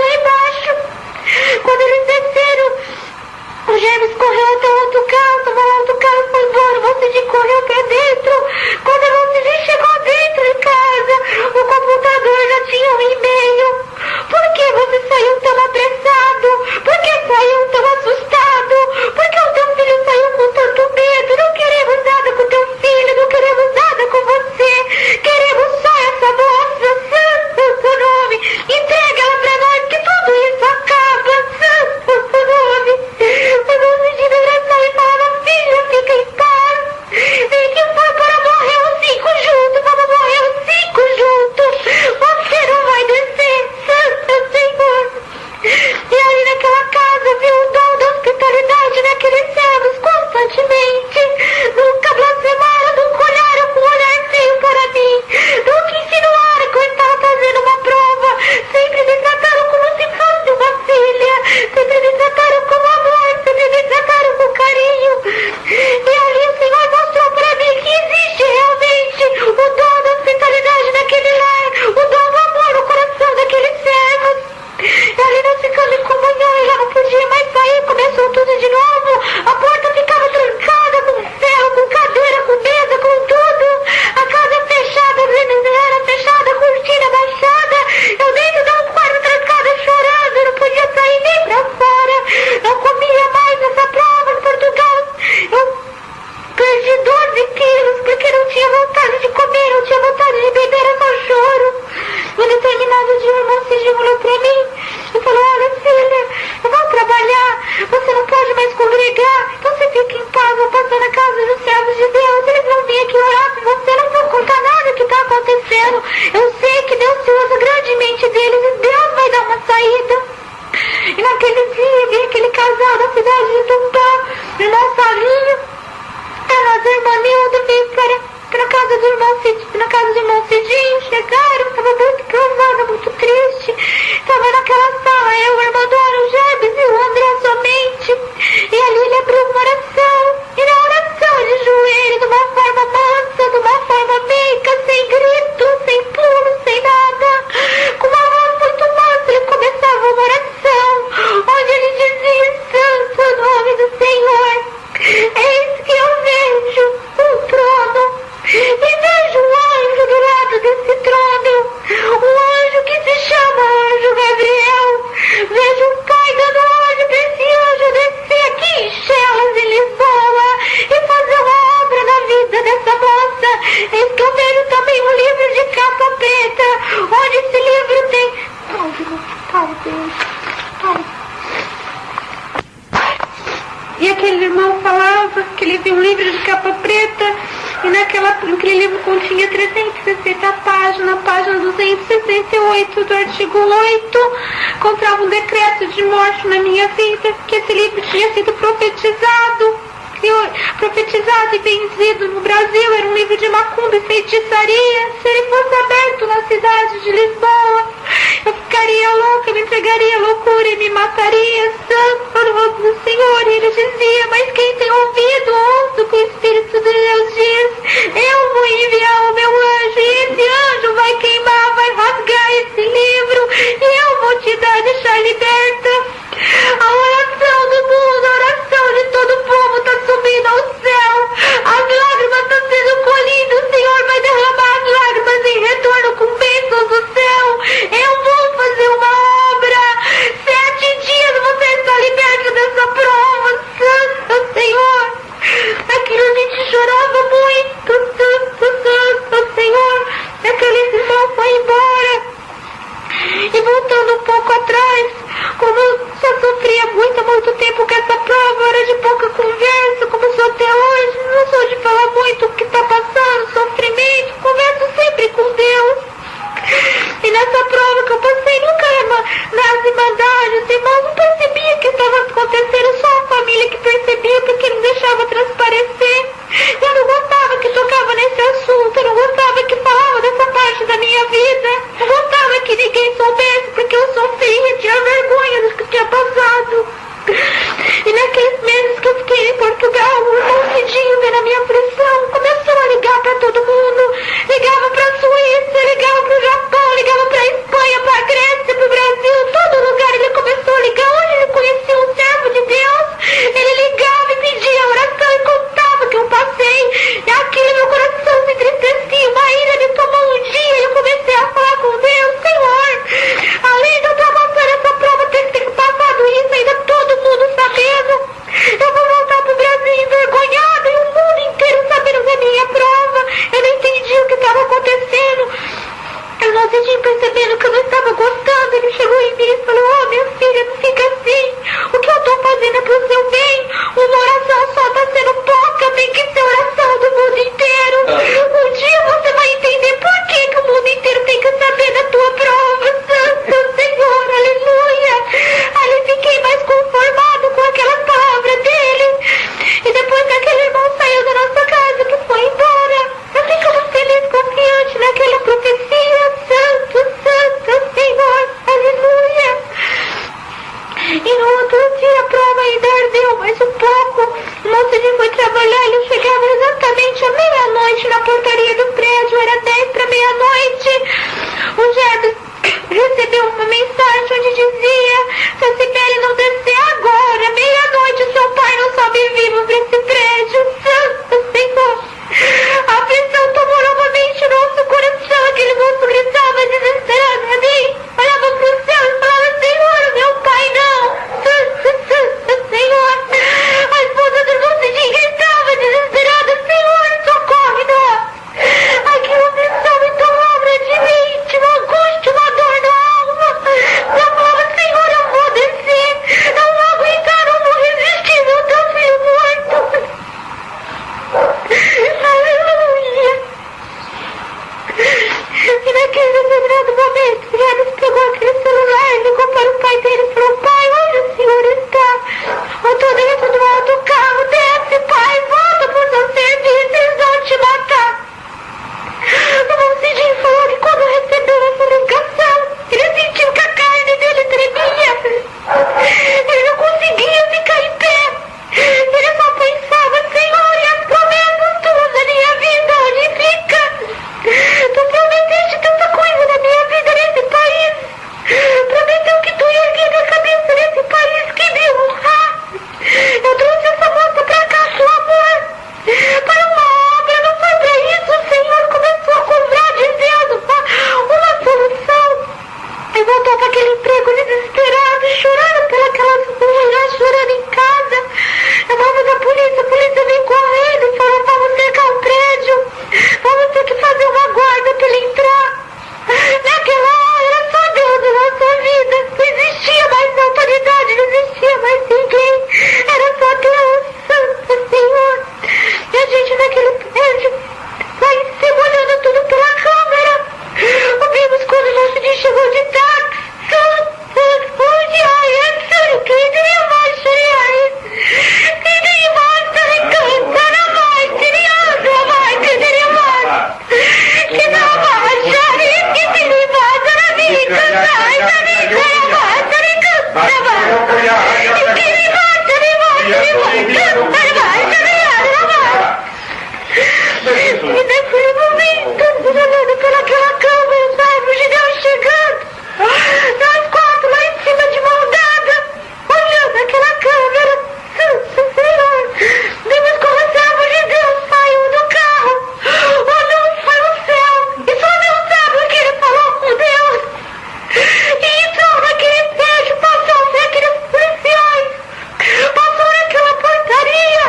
saída. E naquele dia vi aquele casal da cidade de Tupã, irmão Savinho, a nossa irmã Nilda veio para casa do irmão Cidinho, chegaram, estava muito cansada, muito triste, estava naquela sala, eu, o irmão Dora, o Jebes e o André somente, e ali ele abriu uma oração, e na oração de joelho, de uma forma mansa, de uma forma meiga, sem grito, sem pulo, sem nada, com uma voz muito mansa, ele começava uma oração, onde ele dizia: santo é o nome do Senhor, eis que eu vejo um trono, e vejo um anjo do lado desse trono, um anjo que se chama Anjo Gabriel. Vejo o Pai dando ordem para esse anjo descer aqui em Chelas, em Lisboa, e fazer uma obra na vida dessa moça. Eis que eu vejo também um livro de capa preta, onde esse livro tem... E aquele irmão falava que ele viu um livro de capa preta, e naquele livro continha 360 páginas, na página 268 do artigo 8, encontrava um decreto de morte na minha vida, que esse livro tinha sido profetizado e benzido no Brasil, era um livro de macumba e feitiçaria. Se ele fosse aberto na cidade de Lisboa, eu ficaria louca, me entregaria à loucura e me mataria. Santo o nome do Senhor. E ele dizia: mas quem tem ouvido, ouça o que o Espírito de Deus diz. Eu vou enviar o meu anjo, e esse anjo vai queimar, vai rasgar esse livro, e eu vou te deixar liberta. A oração do mundo, a oração de todo o povo está subindo ao céu. As lágrimas estão sendo colhidas. O Senhor vai derramar as lágrimas em retorno com bênçãos do céu. Eu vou fazer uma obra. 7 dias você está liberto dessa prova. Santo Senhor. Aquilo a gente chorava muito. Santo Senhor. Aquele irmão foi embora. E voltando um pouco atrás, como eu já sofria muito há muito tempo com essa prova, era de pouca conversa, como sou até hoje, não sou de falar muito o que está passando, sofrimento, converso sempre com Deus. E nessa prova que eu passei, nunca era nas irmandades, os irmãos não percebiam o que estava acontecendo, só a família que percebia, porque não deixava transparecer. Eu não gostava que tocava nesse assunto, eu não gostava que falava dessa parte da minha vida, não gostava que ninguém soubesse, porque eu sofria, tinha vergonha do que tinha passado. E naqueles meses que eu fiquei em Portugal, o irmão Cidinho, vendo a minha pressão, começou a ligar para todo mundo, ligava para a Suíça, ligava para o Japão, ligava para a Espanha, para a Grécia, para o Brasil, todo lugar ele começou a ligar. Onde ele conhecia um servo de Deus, ele ligava e pedia oração e contava que eu passei, e aquilo meu coração se entristecia, uma ira me tomou um dia, e eu comecei a falar com Deus: Senhor, além de eu estar passando essa prova, ter passado isso, ainda todo mundo sabendo, eu vou voltar pro Brasil envergonhado, e o mundo inteiro sabendo da minha prova. Eu não entendi o que estava acontecendo. Eu não entendi, percebendo que eu não estava gostando. Ele chegou em mim e falou: oh, minha filha, não fica assim, o que eu estou fazendo é pro seu bem, uma oração só está sendo pouca, tem que ser oração do mundo inteiro. Um dia você vai entender por que o mundo inteiro tem que saber da tua prova. Santo Senhor, aleluia. Ali fiquei mais conformado com aquela palavra dele. E depois que aquele irmão saiu da nossa casa, que foi embora, eu ficava feliz, confiante naquela profecia. Santo Senhor, aleluia. E no outro dia a prova ainda ardeu mais um pouco. O moço foi trabalhar, ele chegava exatamente à meia-noite na portaria do prédio, era 10 para meia-noite. O Jebes recebeu uma mensagem onde dizia: se a Cibele não descer agora, meia-noite, seu pai não sobe vivo para esse prédio. Santo Senhor. A pressão tomou novamente o nosso coração. Aquele moço gritava desesperado a mim, olhava para o céu e falava: Senhor, meu pai não. Senhor. A esposa do irmão Cidinho gritava desesperada: Senhor, socorre-nos. Aquilo pressão me tomou de mim, tinha uma angústia, uma dor na alma. Eu falava: Senhor, eu vou descer, eu vou aguentar, eu vou resistir, meu teu filho morto. aquele emprego desesperado, chorando pelas ruas, chorando em casa. Chamamos a polícia veio correndo e falou: vamos cercar o prédio, vamos ter que fazer uma guarda para ele entrar. Naquela hora era só Deus na nossa vida, não existia mais autoridade, não existia mais ninguém, era só Deus, Santo Senhor. E a gente naquele prédio, lá em cima, olhando tudo pela câmera, ouvimos quando o nosso dia chegou de táxi. E naquele momento, olhando pelaquela câmera, sabe, de Deus chegando, nós quatro lá em cima de mão dada, olhando aquela câmera, Santo Senhor, vimos como o servo de Deus saiu do carro, olhou para o céu, e só Deus sabe o que ele falou com Deus, e entrou naquele prédio, passou por aqueles policiais, passou naquela portaria,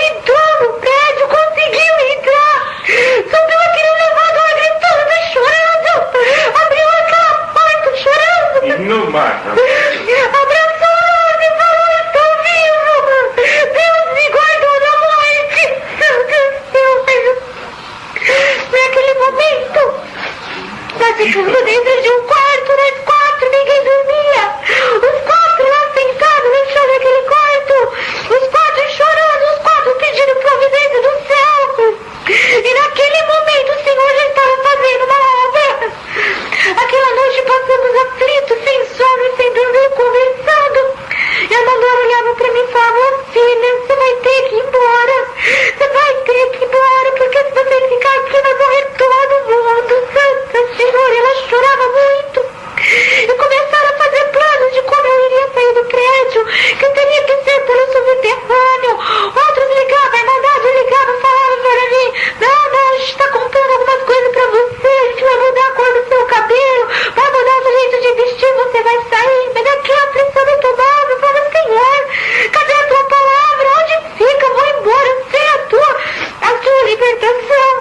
entrou no prédio, conseguiu entrar, subiu aquele elevador gritando, chorando, abriu aquela porta chorando, não mata. abraçou e falou: estou vivo, Deus me guardou da morte, Santo Senhor. Naquele momento, nós ficamos dentro de um quarto, nós quatro, ninguém dormia, os quatro lá sentados no chão daquele quarto, os quatro chorando, os quatro pedindo providência do céu. E naquele momento o Senhor já estava fazendo uma obra. Aquela noite passamos aflitos, sem sono e sem dormir, conversando. E a Mandora olhava para mim e falava: filha, você vai ter que ir embora. Você vai ter que ir embora, porque se você ficar aqui vai morrer todo mundo. Santo Senhor, ela chorava muito. E começaram a fazer planos de como eu iria sair do prédio, que eu teria que ser pelo subterrâneo. Outros ligavam, a Irmandade ligava e falava para mim: não, a gente está comprando algumas coisas para você, a gente vai mudar a cor do seu cabelo, vai mudar o jeito de vestir, você vai sair. Mas aqui a aflição me tomava, eu falava: Senhor, cadê a tua palavra? Onde fica? Vou embora, sem a tua libertação.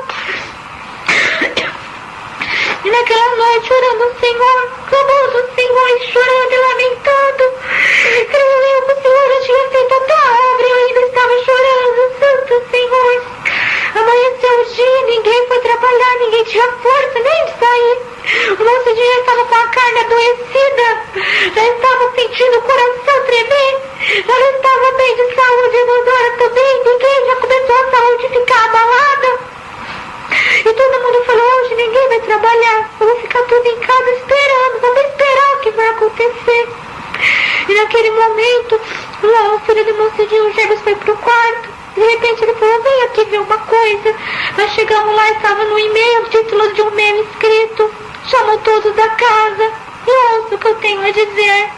E naquela noite, orando ao Senhor, clamando ao Senhor, e chorando e lamentando, creio eu que o Senhor já tinha feito a tua obra e eu ainda estava chorando, Santo Senhor. Amanheceu o dia, ninguém foi trabalhar, ninguém tinha força nem de sair. O nosso dia já estava com a carne adoecida, já estava sentindo o coração tremer, já não estava bem de saúde, a Mandora também, ninguém já começou a saúde ficar abalada. E todo mundo falou: hoje ninguém vai trabalhar, vamos ficar tudo em casa esperando, vamos esperar o que vai acontecer. E naquele momento, lá o filho do moço de James foi pro quarto. De repente ele falou: vem aqui ver uma coisa. Nós chegamos lá e estava no e-mail, o título de um e-mail escrito: chamou todos da casa e ouço o que eu tenho a dizer.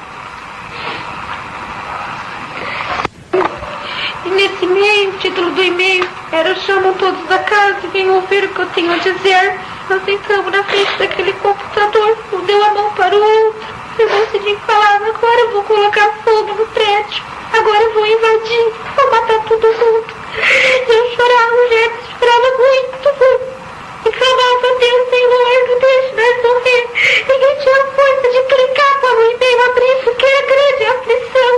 E nesse e-mail, o título do e-mail era: chamam todos da casa e venham ouvir o que eu tenho a dizer. Nós entramos na frente daquele computador, um deu a mão para o outro. E o moço falava: agora eu vou colocar fogo no prédio, agora eu vou invadir, vou matar todo mundo. E eu chorava, o James chorava muito. E clamava: Deus, Senhor, não deixe nós morrer. Ninguém tinha força de clicar para o e-mail abrir, porque era grande a aflição.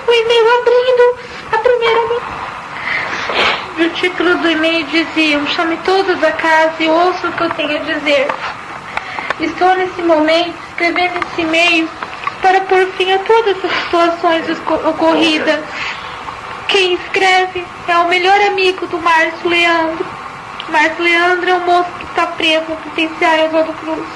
O e-mail abrindo, a primeira... O título do e-mail dizia: chame todos da casa e ouça o que eu tenho a dizer. Estou nesse momento escrevendo esse e-mail para pôr fim a todas as situações ocorridas. Quem escreve é o melhor amigo do Márcio Leandro. Márcio Leandro é um moço que está preso no penitenciário Oswaldo Cruz.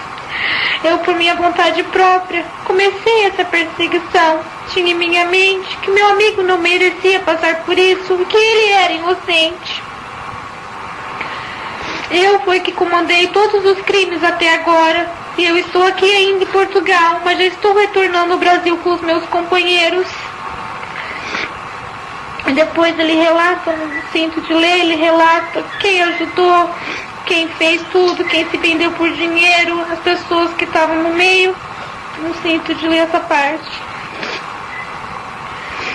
Eu, por minha vontade própria, comecei essa perseguição. Tinha em minha mente que meu amigo não merecia passar por isso e que ele era inocente. Eu fui que comandei todos os crimes até agora. E eu estou aqui ainda em Portugal, mas já estou retornando ao Brasil com os meus companheiros. E depois ele relata, no cinto de ler, ele relata quem ajudou, quem fez tudo, quem se vendeu por dinheiro, as pessoas que estavam no meio. não sinto de ler essa parte.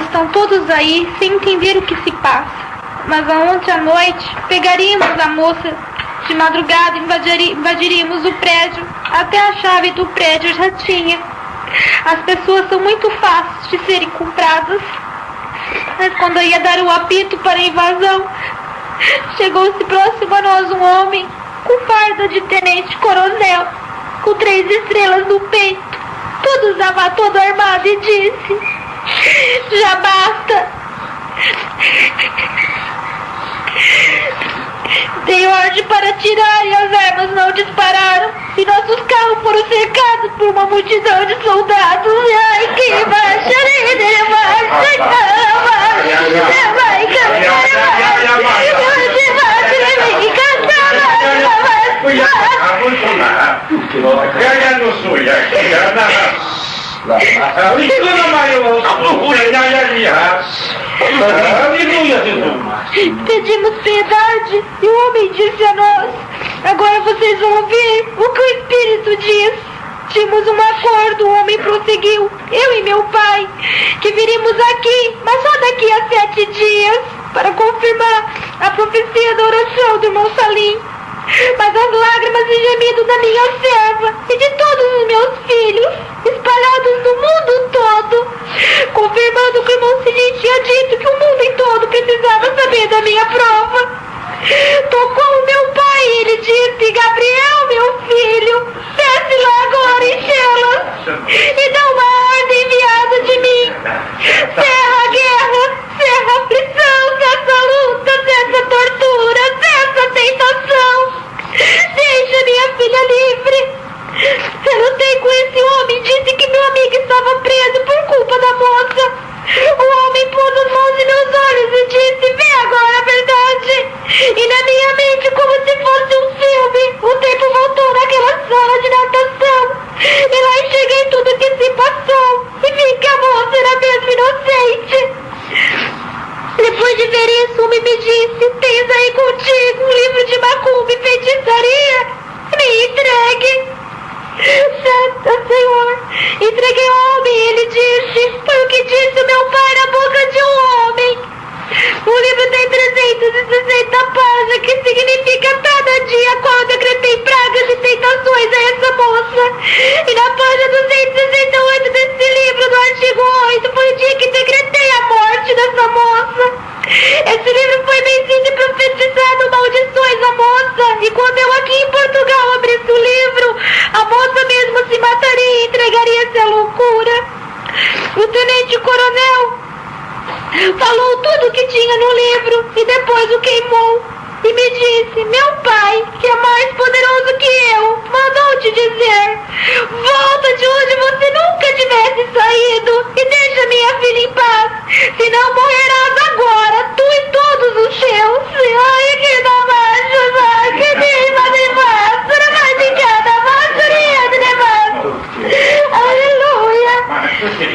Estão todos aí sem entender o que se passa. Mas ontem à noite pegaríamos a moça de madrugada e invadiríamos o prédio. Até a chave do prédio já tinha. As pessoas são muito fáceis de serem compradas. Mas quando eu ia dar o apito para a invasão, chegou-se próximo a nós um homem com farda de tenente-coronel, com 3 estrelas no peito, todo armado, e disse: já basta. Dei ordem para atirar e as armas não dispararam. E nossos carros foram cercados por uma multidão de soldados. Ai, que marcha, pedimos piedade, e o homem disse a nós: agora vocês vão ouvir o que o Espírito diz. Tínhamos um acordo, o homem prosseguiu, eu e meu pai, que viríamos aqui, mas só daqui a 7 dias, para confirmar a profecia da oração do irmão Salim. Mas as lágrimas e gemidos da minha serva e de todos os meus filhos, espalhados no mundo todo, confirmando que o irmão Salim tinha dito que o mundo todo precisava saber da minha prova. Tocou o meu pai e ele disse: Gabriel, meu filho, desce lá agora em Chelas e dá uma ordem enviada de mim. Cerra a guerra, cerra a aflição, cessa a luta, cessa a tortura, cessa a tentação. Deixa minha filha livre. Eu lutei com esse homem, disse que meu amigo estava preso por culpa da moça. O homem pôs as mãos em meus olhos e disse: vê agora a verdade. E na minha mente, como se fosse um filme, o tempo voltou naquela sala de natação. E lá enxerguei tudo o que se passou e vi que a moça era mesmo inocente. Depois de ver isso, o homem me disse: tens aí contigo um livro de macumba e feitiçaria? Me entregue. Santa Senhor, entreguei ao homem e ele disse: foi o que disse o meu pai na boca de um homem. O livro tem 360 páginas, que significa cada dia qual eu decretei pragas e tentações a essa moça. E na página 268 desse livro, do artigo 8, foi o dia que decretei a morte dessa moça. Esse livro foi vencido e profetizado maldições à moça. E quando eu aqui em Portugal abrisse o livro, a moça mesmo se mataria e entregaria-se à loucura. O tenente-coronel falou tudo o que tinha no livro e depois o queimou. E me disse: meu pai, que é mais poderoso que eu, mandou te dizer: volta de onde você nunca tivesse saído e deixa minha filha em paz, senão morrerás agora, tu e todos os seus. Ai, que não macho, vai, que diva de vaso, não vai cada vaso, de vaso. Aleluia.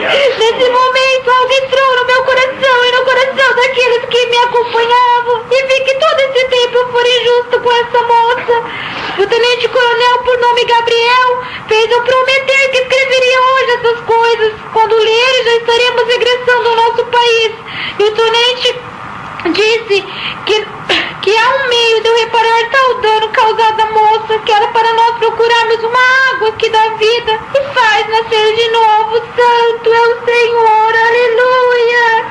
Nesse momento, algo entrou no meu coração e no coração daqueles que me acompanhavam, e vi que todo esse tempo for injusto com essa moça. O tenente-coronel, por nome Gabriel, fez eu prometer que escreveria hoje essas coisas. Quando ler, já estaremos regressando ao nosso país. E o tenente disse que há um meio de eu reparar tal dano causado à moça, que era para nós procurarmos uma água que dá vida e faz nascer de novo. Santo é o Senhor, aleluia.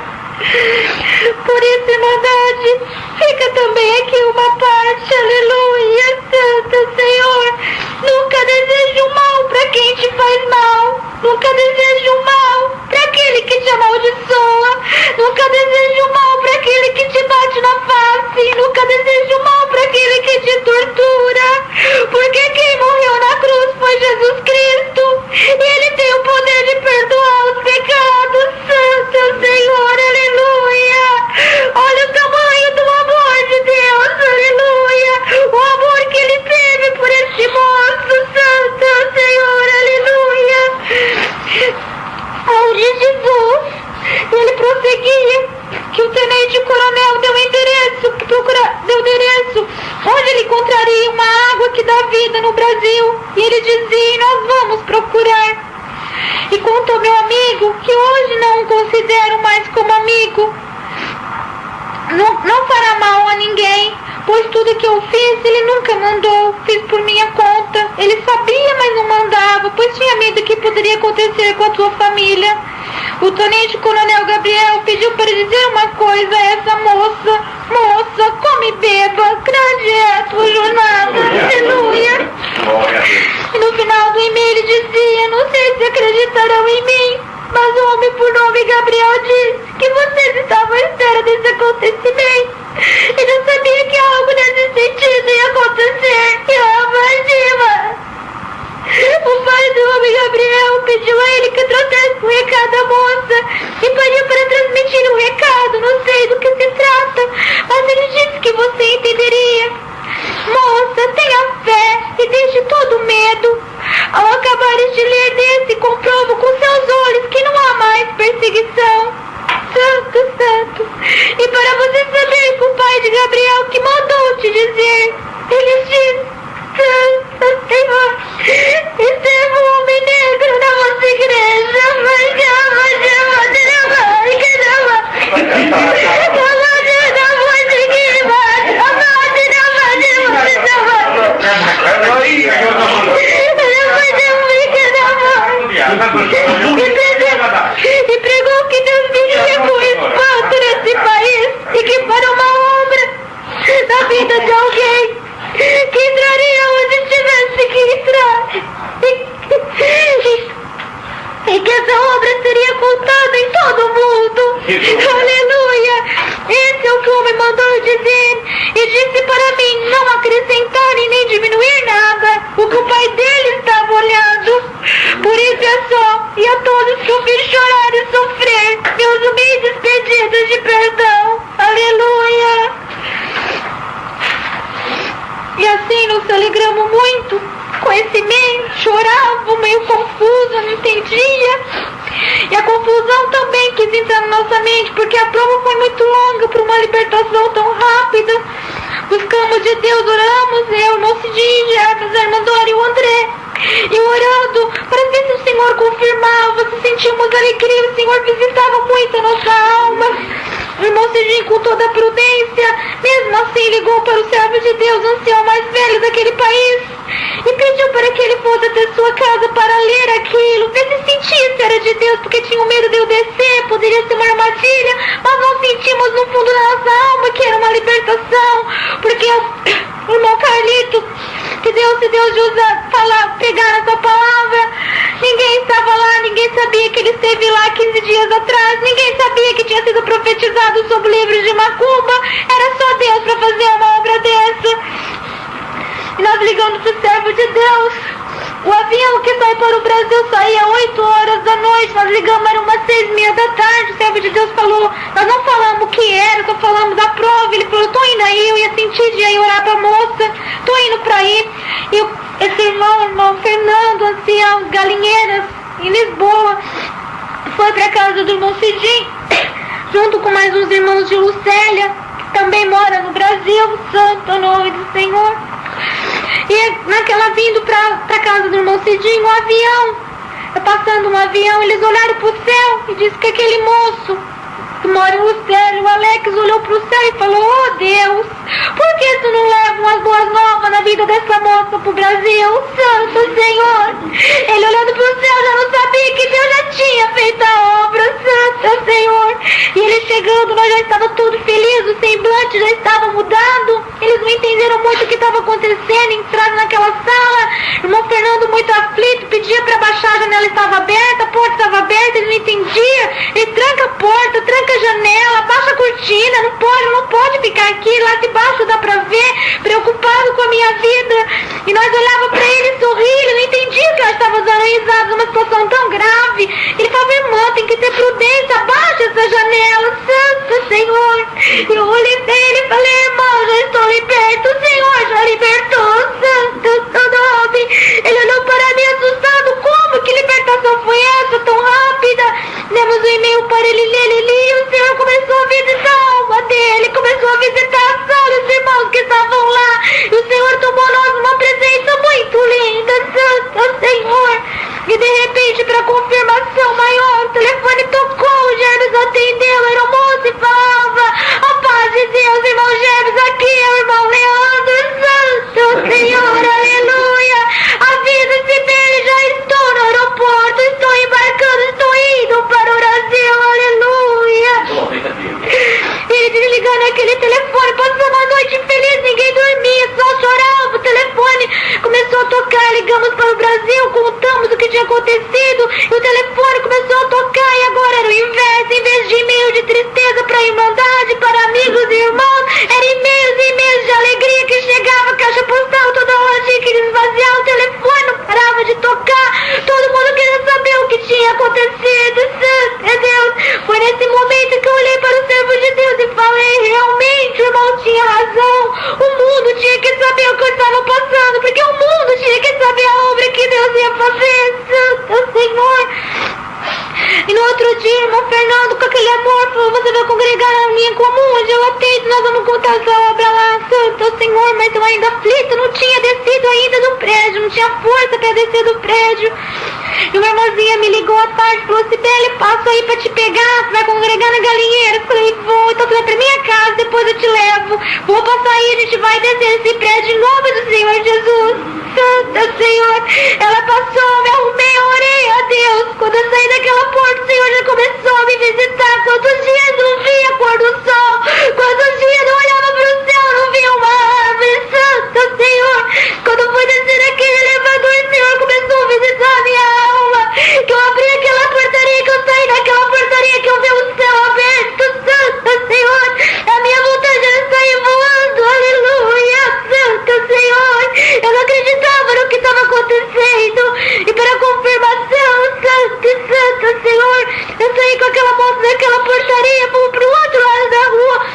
Por isso, irmandade, fica também aqui uma parte, aleluia. Santo Senhor, nunca deseje o mal para quem te faz mal, nunca deseje o mal para aquele que te amaldiçoa, nunca deseje o mal para aquele que te bate na face, nunca deseje o mal para aquele que te tortura, porque quem morreu na cruz foi Jesus Cristo, e Ele tem o poder de perdoar os pecados. Santo Senhor, aleluia. Olha o tamanho do amor de Deus, aleluia. O amor que Ele teve por este moço. Santo Senhor, aleluia. Ao de Jesus, ele prosseguia que o tenente-coronel deu endereço onde ele encontraria uma água que dá vida no Brasil. E ele dizia: nós vamos procurar. sou meu amigo, que hoje não o considero mais como amigo. Não fará mal a ninguém, pois tudo que eu fiz, ele nunca mandou, fiz por minha conta. Ele sabia, mas não mandava, pois tinha medo que poderia acontecer com a tua família. O tenente coronel Gabriel pediu para dizer uma coisa a essa moça. Moça, come e beba, grande é a tua jornada, aleluia. E no final do e-mail ele dizia: não sei se acreditarão em mim, mas o homem por nome Gabriel disse que vocês estavam à espera desse acontecimento. Ele não sabia que algo nesse sentido ia acontecer. E imagina! O pai do homem Gabriel pediu a ele que trouxesse um recado à moça e pediu para transmitir um recado. Não sei do que se trata, mas ele disse que você entenderia. Moça, tenha fé e deixe todo medo. Ao acabares de ler desse, comprovo com seus olhos que não há mais perseguição. Santo, santo. E para você saber que o pai de Gabriel que mandou te dizer, ele disse: Santo Senhor, esteve um homem negro na vossa igreja. E pregou que Deus viria com espanto nesse país e que para uma obra na vida de alguém que entraria onde tivesse que entrar e que essa obra seria contada em todo o mundo. Aleluia! Esse é o que o homem mandou dizer e disse para mim não acrescentar e nem diminuir nada o que o pai dele estava olhando. Por isso é só, e a todos que eu fiz chorar e sofrer meus humildes pedidos de perdão. Aleluia! E assim nos alegramos muito com esse e-mail, chorava, meio confuso, não entendia. E a confusão também quis entrar na nossa mente, porque a prova foi muito longa para uma libertação tão rápida. Buscamos de Deus, oramos, eu, o irmão Cidinho, a irmã Dora e o André. E orando para ver se o Senhor confirmava, se sentíamos alegria, o Senhor visitava muito a nossa alma. O irmão Cidinho, com toda a prudência, mesmo assim ligou para o servo de Deus, o ancião mais velho daquele país, e pediu para que ele fosse até sua casa para ler aquilo, ver se sentia se era de Deus, porque tinha medo de eu descer, poderia ser uma armadilha, mas nós sentimos no fundo da nossa alma que era uma libertação, porque o irmão Carlito, que Deus se Deus de usar, pegar essa palavra, ninguém estava lá, ninguém sabia que ele esteve lá 15 dias atrás, ninguém sabia que tinha sido profetizado sobre o livro de Macumba, era só Deus para fazer uma obra dessa. E nós ligamos para o servo de Deus. O avião que sai para o Brasil saía 8 horas da noite. Nós ligamos, era umas 6h30 da tarde. O servo de Deus falou, nós não falamos o que era, só falamos da prova. Ele falou, tô indo aí, eu ia sentir de ir orar para a moça, tô indo para aí. E esse irmão Fernando, ancião, Galinheiras, em Lisboa, foi para a casa do irmão Cidinho, junto com mais uns irmãos de Lucélia, que também mora no Brasil. Santo nome do Senhor. E naquela vindo pra casa do irmão Cidinho, um avião, passando um avião, eles olharam pro céu e disse que aquele moço que mora em Lucélia, o Alex, olhou pro céu e falou, oh Deus, por que tu não leva umas boas novas na vida dessa moça pro Brasil? Santo Senhor! Ele olhando pro céu já não sabia que Deus já tinha feito a obra. Santo Senhor! E ele chegando, nós já estávamos todos felizes, o semblante já estava mudado, eles não entenderam muito o que estava acontecendo, entraram naquela sala, irmão Fernando muito aflito, pedia para baixar, a janela estava aberta, a porta estava aberta, ele não entendia, ele tranca a porta, tranca a janela, baixa a cortina, não pode ficar aqui, lá debaixo dá pra ver, preocupado com a minha vida. E nós olhávamos pra ele sorrir, ele não entendia que nós estávamos dando risada numa situação tão grave. Ele falava, irmã, tem que ter prudência, abaixa essa janela, Santo Senhor. E eu olhei pra ele e falei, irmão, já estou liberto, o Senhor já libertou, Santo nome. Ele olhou para mim assustado, como que libertação foi essa, tão rápida? Demos um e-mail para ele ler, ele lia, o Senhor começou a visitar a alma dele, começou a visitar a sala, os irmãos que estavam lá, e o Senhor tomou nós uma presença muito linda, Santo Senhor. E de repente, para O telefone começou a tocar e agora era o inverso. Em vez de e-mail de tristeza para irmandade, para amigos e irmãos, era e-mails e e-mails de alegria que chegava, caixa postal toda hora tinha que esvaziar, o telefone não parava de tocar, todo mundo queria saber o que tinha acontecido. Santo Deus, foi nesse momento que eu olhei para o servo de Deus e falei, realmente o irmão tinha razão, o mundo tinha que saber o que eu estava passando, porque o mundo tinha que saber a obra que Deus ia fazer. Santo Senhor. E no outro dia, irmão Fernando, com aquele amor, falou, você vai congregar na linha comum, onde eu atendo, nós vamos contar essa obra lá. Santo Senhor, mas eu ainda aflito, não tinha descido ainda do prédio, não tinha força para descer do prédio. E uma irmãzinha me ligou à tarde, falou, Cibele, passo aí pra te pegar, você vai congregar na galinheira. Eu falei, vou, então você vai pra minha casa, depois eu te levo. Vou passar aí, a gente vai descer esse prédio em nome do Senhor Jesus. Santo Senhor, ela passou, me arrumei, eu orei a Deus. Quando eu saí daquela porta, o Senhor já começou a me visitar. Quantos dias não via a cor do sol? Quantos dias não olhava pro céu, não via uma árvore? Santo Senhor, quando eu fui descer naquele elevador, o Senhor começou a visitar a minha alma. Que eu abri aquela portaria, que eu saí daquela portaria, que eu vi o céu aberto. Santo Senhor, a minha vontade era sair voando. Aleluia, Santo Senhor. Eu não acreditava no que estava acontecendo. E para confirmação, Santo Senhor, eu saí com aquela moça daquela portaria, fui pro outro lado da rua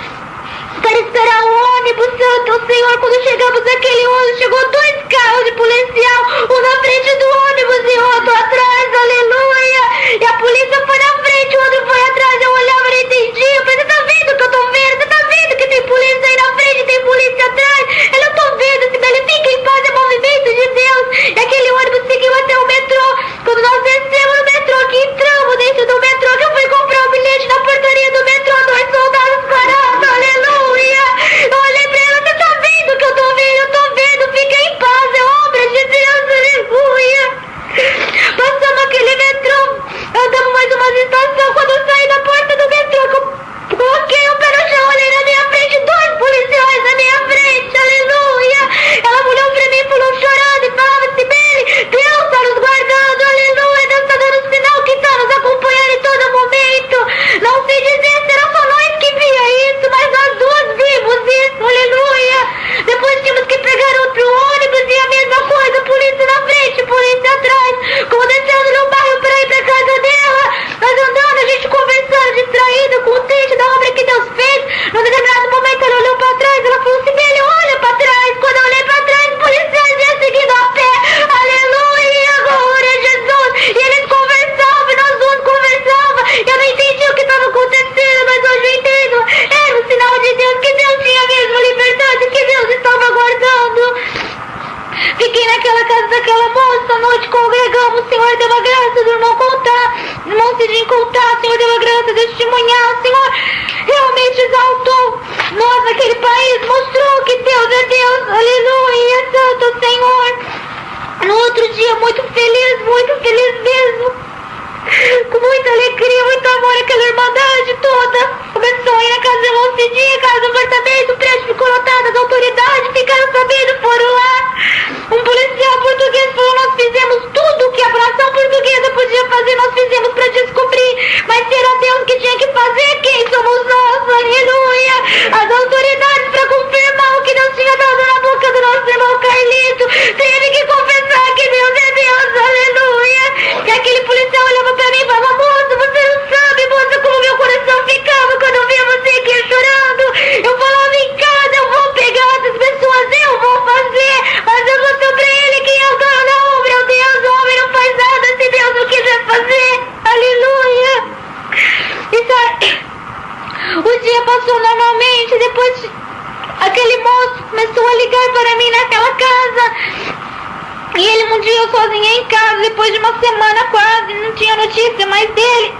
para esperar o ônibus. Santo Senhor, quando chegamos naquele ônibus, chegou 2 carros de policial, um na frente do ônibus e outro atrás. Aleluia. E a polícia foi na frente, o outro foi atrás. Eu olhava e não entendia. Eu falei, você tá vendo o que eu tô vendo? Você tá vendo que tem polícia aí na frente, tem polícia atrás? Eu tô vendo, Sibeli, fica em paz, é movimento de Deus. E aquele ônibus seguiu até o metrô. Quando nós descemos no metrô, que entramos dentro do metrô, que eu fui comprar o bilhete na portaria do metrô, 2 soldados parados. Aleluia. Eu olhei pra ela, você tá vendo o que eu tô vendo? Eu tô vendo, fica em paz, é obra de Deus. Aleluia. Passamos aquele metrô, andamos mais uma estação. Quando eu saí da porta do metrô, eu coloquei o pé no chão, olhei na minha frente, 2 policiais na minha frente. Aleluia. Ela olhou pra mim, falou chorando e falava, Sibeli, Deus tá nos guardando. Aleluia. Deus tá dando sinal que tá nos acompanhando em todo momento. Não sei dizer se era só nós que via isso, mas nós 2 vimos isso. Aleluia. Depois tínhamos que pegar outro ônibus e a mesma coisa, polícia na frente, polícia atrás. Como descendo no bairro pra ir pra casa dela, nós andando, a gente conversando, distraído, contente da obra que Deus fez. Num determinado momento ela olhou pra trás, ela falou, Sibeli, olha pra trás. Quando eu olhei pra trás, os policiais iam seguindo a pé. Aleluia, glória a Jesus. E eles conversavam, e nós 2 conversávamos. Eu não entendi o que estava acontecendo, mas hoje eu entendo. Era um sinal de Deus, que Deus tinha mesmo liberdade, que Deus estava guardando. Fiquei naquela casa daquela moça, à noite congregamos, o Senhor deu a graça do irmão contar, do irmão Cidinho contar, o Senhor deu a graça de testemunhar, o Senhor realmente exaltou nós naquele país, mostrou que Deus é Deus. Aleluia, Santo Senhor. No outro dia, muito feliz mesmo. Com muita alegria, muito amor, aquela irmandade toda começou a ir na casa do irmão Cidinho, casa do apartamento, o prédio ficou lotado, as autoridades ficaram sabendo, foram lá. Um policial português falou, nós fizemos tudo o que a nação portuguesa podia fazer, nós fizemos para descobrir, mas será Deus que tinha que fazer, quem somos nós? Aleluia. As autoridades, para confirmar o que Deus tinha dado na boca do nosso irmão Carlito, teve que confessar que Deus é Deus. Aleluia. E aquele policial olhava pra mim e falava, moça, você não sabe, moça, como meu coração ficava quando eu via você aqui chorando. Eu falava em casa, eu vou pegar essas pessoas, eu vou fazer, mas eu mostrei pra ele que eu tô na obra, meu Deus, o homem não faz nada se Deus não quiser fazer. Aleluia. E sabe, o dia passou normalmente, depois aquele moço começou a ligar para mim naquela casa. E ele um dia eu sozinha em casa, depois de uma semana quase, não tinha notícia mais dele.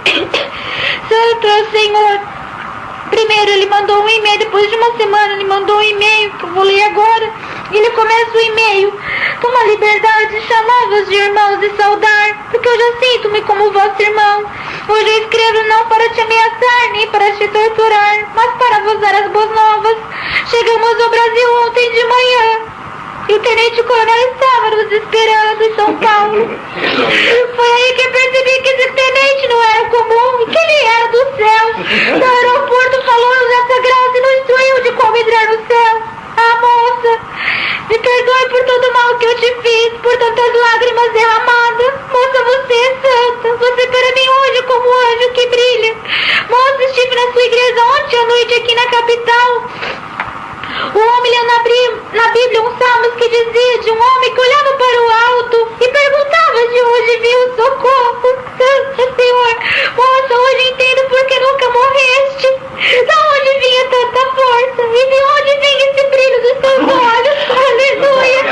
Santo Senhor. Primeiro ele mandou um e-mail, depois de uma semana ele mandou um e-mail, que eu vou ler agora. E ele começa o e-mail: toma liberdade de chamar-vos de irmãos e saudar, porque eu já sinto-me como vosso irmão. Hoje eu escrevo não para te ameaçar, nem para te torturar, mas para vos dar as boas novas. Chegamos ao Brasil ontem de manhã. E o tenente-coronel estava nos esperando em São Paulo. Foi aí que eu percebi que esse tenente não era comum e que ele era do céu. No aeroporto falou-nos essa graça e nos instruiu de como entrar no céu. Ah, moça, me perdoe por todo o mal que eu te fiz, por tantas lágrimas derramadas. Moça, você é santa. Você para mim hoje como um anjo que brilha. Moça, estive na sua igreja ontem à noite aqui na capital. O homem leu na Bíblia um salmo que dizia de um homem que olhava para o alto e perguntava de onde vinha o socorro. Senhor, moça, hoje entendo porque nunca morreste. Da onde vinha tanta força e de onde vem esse brilho dos seus olhos. Aleluia.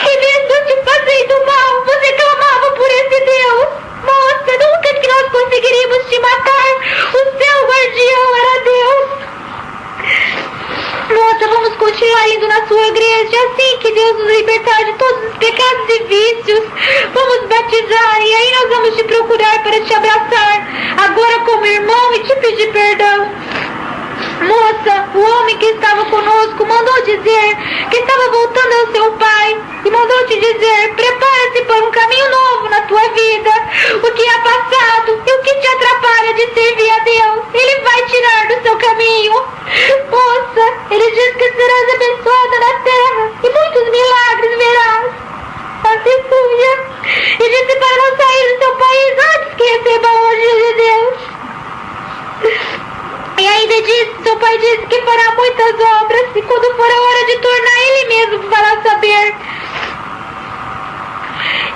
Que mesmo te fazendo mal, você clamava por esse Deus. Moça, nunca que nós conseguiríamos te matar. O seu guardião era Deus. Moça, vamos continuar indo na sua igreja, assim que Deus nos libertar de todos os pecados e vícios. Vamos batizar e aí nós vamos te procurar para te abraçar, agora como irmão, e te pedir perdão. Moça, o homem que estava conosco mandou dizer que estava voltando ao seu pai e mandou te dizer: prepara-se para um caminho novo na tua vida. O que é passado e o que te atrapalha de servir a Deus, Ele vai tirar do seu caminho. Moça, Ele diz que serás abençoada na terra e muitos milagres verás. Aleluia. E disse para não sair do seu país antes que receba a ordem de Deus. E ainda disse, seu pai disse que fará muitas obras e quando for a hora de tornar ele mesmo fará saber.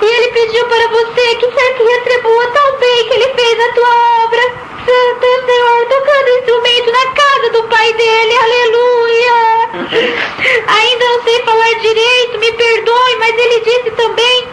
E ele pediu para você que quer que retribua tão bem que ele fez a tua obra. Santo Senhor, tocando o instrumento na casa do pai dele, aleluia. Ainda não sei falar direito, me perdoe, mas ele disse também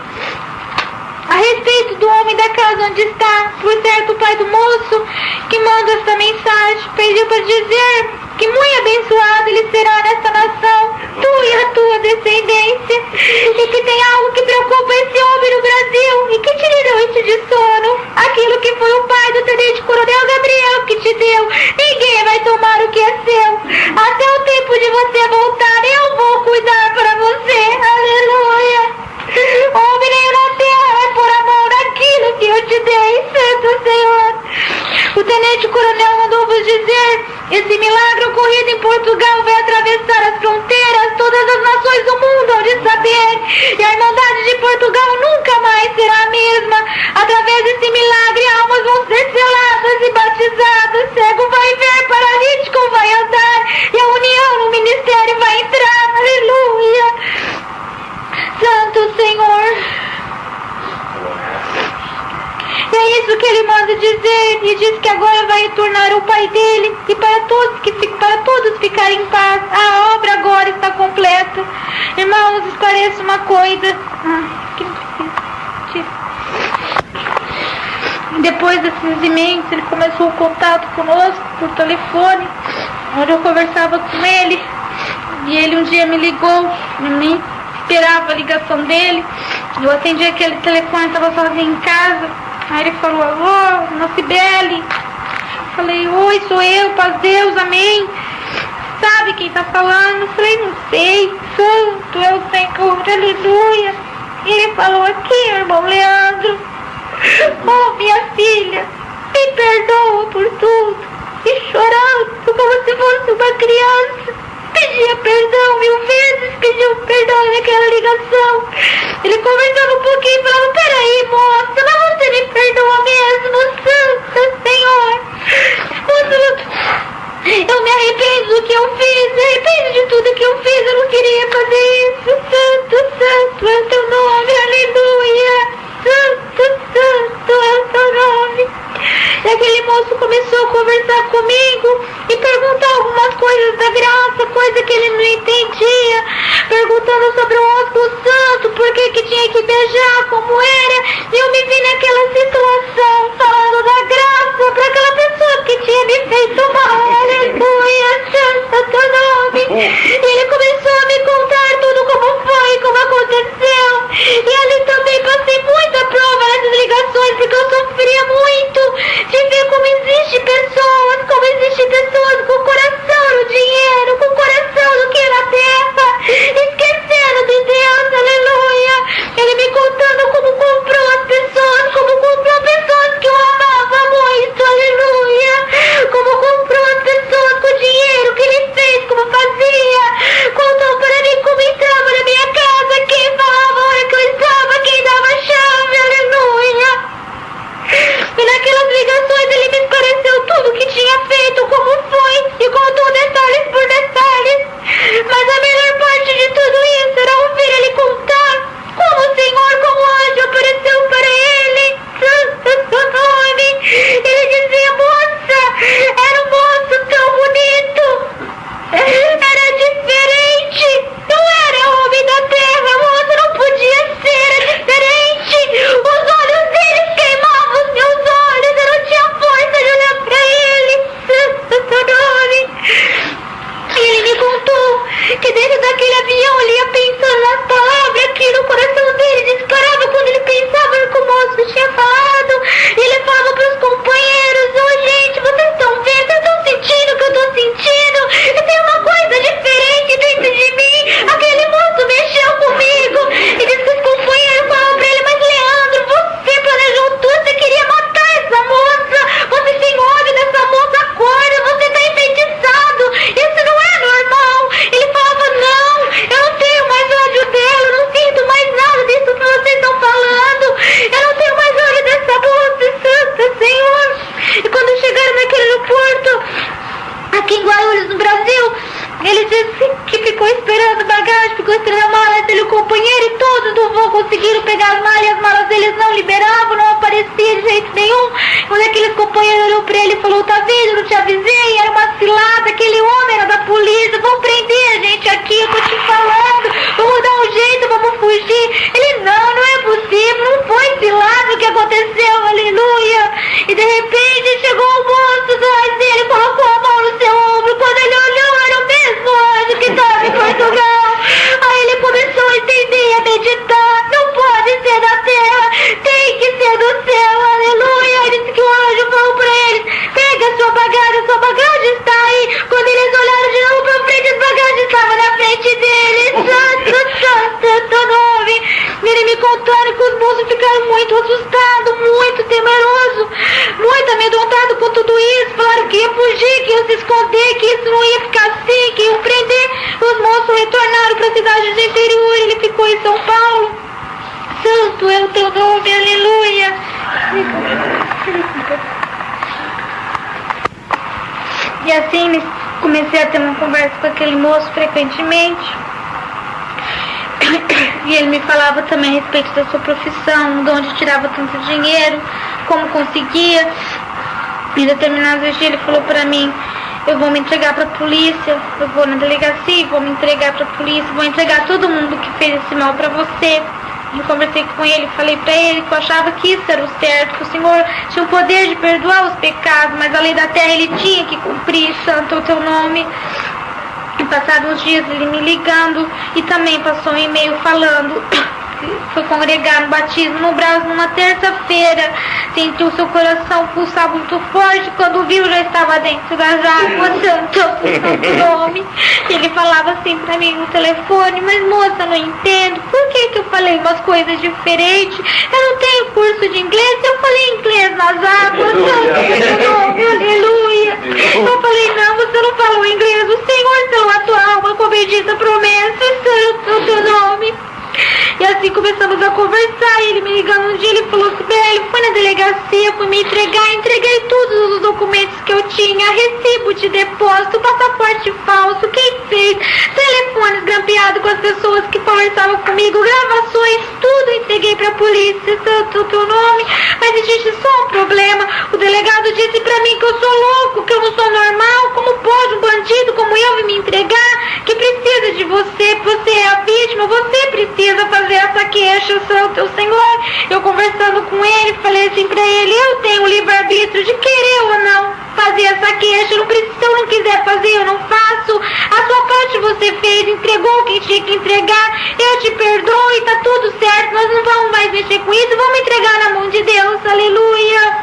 a respeito do homem da casa onde está, por certo o pai do moço que manda essa mensagem, pediu para dizer que muito abençoado ele será nesta nação, tu e a tua descendência, e que tem algo que preocupa esse homem no Brasil e que te lhe noite de sono, aquilo que foi o pai do tenente-coronel Gabriel que te deu, ninguém vai tomar o que é seu, até o tempo de você voltar eu vou cuidar para você, aleluia. Homem nenhum na terra vai pôr a mão naquilo que eu te dei, Santo Senhor. O tenente-coronel mandou-vos dizer: esse milagre ocorrido em Portugal vai atravessar as fronteiras, todas as nações do mundo hão de saber, e a Irmandade de Portugal nunca mais será a mesma. Através desse milagre, almas vão ser seladas e batizadas, cego vai ver, paralítico vai andar, e a união no ministério vai entrar, aleluia. Santo Senhor. E é isso que ele manda dizer, e diz que agora vai retornar ao pai dele, e para todos ficarem em paz. A obra agora está completa. Irmãos, esclareça uma coisa. Depois desses e-mails, ele começou o contato conosco por telefone, onde eu conversava com ele, e ele um dia me ligou, me esperava a ligação dele, eu atendi aquele telefone, estava sozinho em casa, aí ele falou: alô, Dona Cibele. Falei: oi, sou eu, paz Deus, amém. Sabe quem está falando? Eu falei: não sei, santo é o Senhor, aleluia. E ele falou: aqui, irmão Leandro, oh, minha filha, me perdoa por tudo. E chorando como se fosse uma criança, pedia perdão 1000 vezes, pediu perdão naquela ligação. Ele conversava um pouquinho e falava: peraí, moça, mas você me perdoa mesmo, Santo Senhor? Eu me arrependo do que eu fiz, me arrependo de tudo que eu fiz, eu não queria fazer isso. Santo é o teu nome, aleluia. Santo é o teu nome. E aquele moço começou a conversar comigo e perguntar algumas coisas da graça, coisa que ele não entendia, perguntando sobre o ósculo santo, por que tinha que beijar, como era, e eu me vi naquela situação, falando da graça para aquela pessoa que tinha me feito mal, aleluia, santo é teu nome. E ele começou a me contar tudo como foi, como aconteceu, e ali também passei muita prova nessas ligações, porque eu sofria muito de ver como existem pessoas com o coração no dinheiro, com o coração no que é na terra, esquecendo de Deus. naquelas ligações ele me esclareceu tudo o que tinha feito, como foi, e contou detalhes por detalhes. Mas a melhor parte de tudo isso era ouvir ele contar como o Senhor, como anjo, apareceu para ele. Santo nome. Ele dizia, moça, era um moço tão bonito. Era diferente. Não era homem da terra, moça, não podia ser. Era diferente. Os olhos dele queimavam os meus olhos. Eu não tinha força de olhar para ele. Santo nome. E ele me contou que dentro daquele avião ele ia pensando nas palavras que no coração dele disparava quando ele pensava no que o moço tinha falado. E ele falava para os companheiros, gente, vocês estão vendo, vocês estão sentindo o que eu estou sentindo? E tem uma coisa diferente dentro de mim. Aquele moço mexeu comigo. E disse que os companheiros falavam para ele, mas Leandro, você planejou tudo, você queria matar essa moça. Você tem ódio dessa moça, acorda, você está enfeitiçado. Isso não é normal. Ele falava, não, eu não tenho mais ódio dela, eu não sinto mais nada disso que vocês estão falando. Eu não tenho mais ódio dessa moça, Santo Senhor. E quando chegaram naquele aeroporto, aqui em Guarulhos, no Brasil, ele disse que ficou esperando bagagem, ficou esperando a mala, ele, o companheiro e todos do voo conseguiram pegar as malas, e as malas deles não liberavam, não aparecia de jeito nenhum. Quando aqueles companheiros olhou pra ele e falou, tá vendo, eu não te avisei, era uma cilada, aquele homem era da polícia, vão prender a gente aqui, eu tô te falando, vamos dar um jeito, vamos fugir. Ele, não é possível, não foi cilada o que aconteceu, aleluia. E de repente chegou o moço atrás dele, colocou a mão no seu ombro, quando ele olhou, era o mesmo anjo que estava em Portugal. Aí ele começou a entender e a meditar, não pode ser da terra, tem que ser do céu, aleluia. Ele disse que o anjo falou pra eles, pega a sua bagagem está aí. Quando eles olharam de novo pra frente, a bagagem estava na frente dele. Santo nome. Ele me contando que os moços ficaram muito assustados, muito temerosos, muito amedrontados com tudo isso. Falaram que ia fugir, que ia se esconder, que isso não ia ficar assim, que iam prender. Os moços retornaram para a cidade do interior, ele ficou em São Paulo. Santo é o teu nome, aleluia. E assim comecei a ter uma conversa com aquele moço frequentemente. E ele me falava também a respeito da sua profissão, de onde tirava tanto dinheiro, como conseguia. Em determinados dias ele falou pra mim, eu vou me entregar pra polícia, eu vou na delegacia, vou me entregar pra polícia, vou entregar todo mundo que fez esse mal pra você. Eu conversei com ele, falei pra ele que eu achava que isso era o certo, que o Senhor tinha o poder de perdoar os pecados, mas a lei da terra ele tinha que cumprir, santo é o teu nome. E passados uns dias ele me ligando e também passou um e-mail falando foi congregar no batismo no Brasil numa terça-feira, sentiu seu coração pulsar muito forte, quando viu já estava dentro das águas, santo nome. Ele falava assim pra mim no telefone, mas moça, eu não entendo, por que eu falei umas coisas diferentes? Eu não tenho curso de inglês, eu falei inglês nas águas, santo nome, aleluia. Eu falei, não, você não falou inglês, o Senhor selou a tua alma com a bendita promessa, santo nome. E assim começamos a conversar, e ele me ligando um dia, ele falou, Sibeli, fui na delegacia, fui me entregar, entreguei todos os documentos que eu tinha, recibo de depósito, passaporte falso, quem fez, telefones grampeados com as pessoas que conversavam comigo, gravações, tudo entreguei pra polícia, santo teu nome, mas existe só um problema, o delegado disse pra mim que eu sou louco, que eu não sou normal, como pode um bandido como eu vir me entregar, que precisa de você, você é a vítima, você precisa fazer essa queixa, santo Senhor. Eu conversando com ele, falei assim pra ele, eu tenho o livre-arbítrio de querer ou não fazer essa queixa, não precisa, se eu não quiser fazer, eu não faço. A sua parte você fez, entregou quem tinha que entregar, eu te perdoo e tá tudo certo, nós não vamos mais mexer com isso, vamos entregar na mão de Deus, aleluia.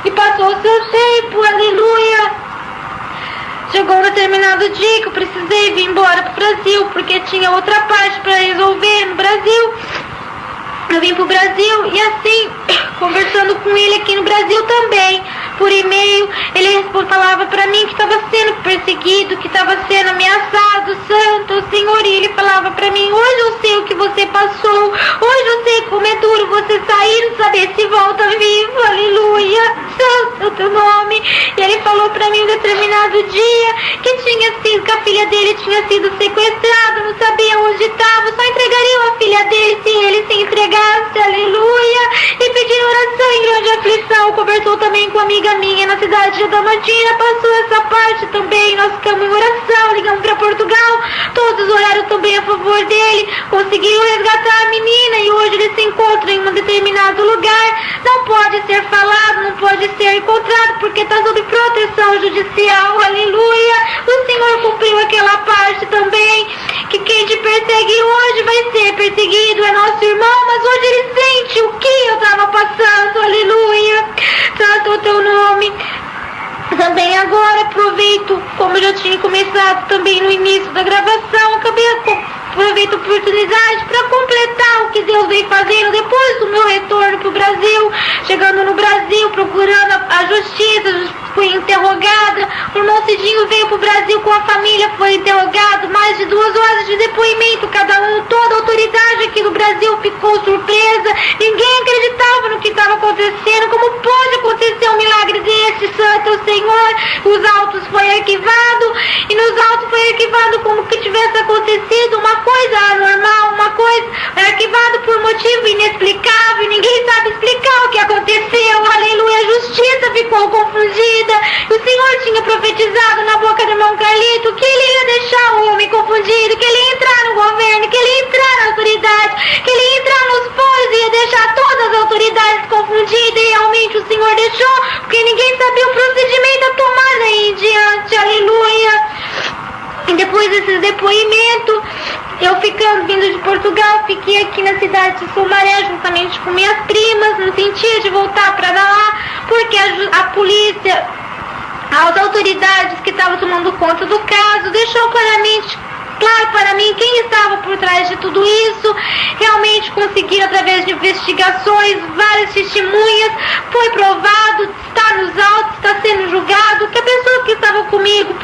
E passou o seu tempo, aleluia. Chegou um determinado dia que eu precisei vir embora pro Brasil, porque tinha outra parte para resolver no Brasil. Eu vim pro Brasil e assim, conversando com ele aqui no Brasil também, por e-mail, ele falava para mim que estava sendo perseguido, que estava sendo ameaçado, santo Senhor, e ele falava para mim, hoje eu sei o que você passou, hoje eu sei como é duro você sair, não saber se volta vivo, aleluia, santo é o teu nome. E ele falou para mim um determinado dia que a filha dele tinha sido sequestrada, não sabia onde estava, só entregariam a filha dele se ele se entregasse, aleluia, e pediram oração em grande aflição. Conversou também com uma amiga minha na cidade de Adamantina, passou essa parte também, nós ficamos em oração, ligamos para Portugal, todos oraram também a favor dele, conseguiram resgatar a menina e hoje ele se encontra em um determinado lugar, não pode ser falado, não pode ser encontrado porque está sob proteção judicial, aleluia. O Senhor cumpriu aquela parte também, que quem te persegue hoje vai ser perseguido, é nosso irmão, mas hoje ele sente o que eu estava passando, aleluia, santo o teu nome. Também agora aproveito, como eu já tinha começado também no início da gravação, aproveito a oportunidade para completar o que Deus vem fazendo depois do meu retorno para o Brasil. Chegando no Brasil, procurando a justiça, fui interrogada. O irmão Cidinho veio para o Brasil com a família, foi interrogado, mais de 2 horas de depoimento cada um. Toda a autoridade aqui no Brasil ficou surpresa, ninguém acreditava no que estava acontecendo. Como pode acontecer um milagre desse, santo Senhor? Os autos foi arquivado, e nos autos foi arquivado como que tivesse acontecido uma coisa anormal, uma coisa arquivado por motivo inexplicável, ninguém sabe explicar o que aconteceu, aleluia, a justiça ficou confundida. O Senhor tinha profetizado na boca do irmão Carlito que ele ia deixar o homem confundido, que ele ia entrar no governo, que ele ia entrar na autoridade, que ele ia entrar nos foros e ia deixar todas as autoridades confundidas, e realmente o Senhor deixou, porque ninguém sabia o procedimento a tomar daí em diante, aleluia. E depois desse depoimento, eu vindo de Portugal, fiquei aqui na cidade de Sumaré juntamente com minhas primas, no sentido de voltar para lá, porque a polícia, as autoridades que estavam tomando conta do caso, deixou claro para mim quem estava por trás de tudo isso. Realmente conseguiram, através de investigações, várias testemunhas, foi provado, está nos autos, está sendo julgado, que a pessoa que estava comigo,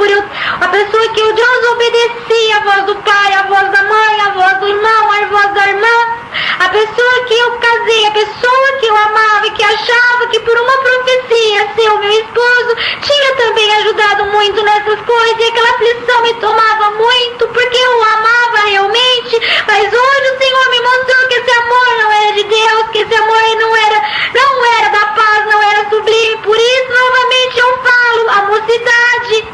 a pessoa que eu desobedeci a voz do pai, a voz da mãe, a voz do irmão, a voz da irmã, a pessoa que eu casei, a pessoa que eu amava e que achava que por uma profecia ser o meu esposo, tinha também ajudado muito nessas coisas, e aquela aflição me tomava muito, porque eu o amava realmente, mas hoje o Senhor me mostrou que esse amor não era de Deus, que esse amor não era da paz, não era sublime. Por isso, novamente eu falo à mocidade,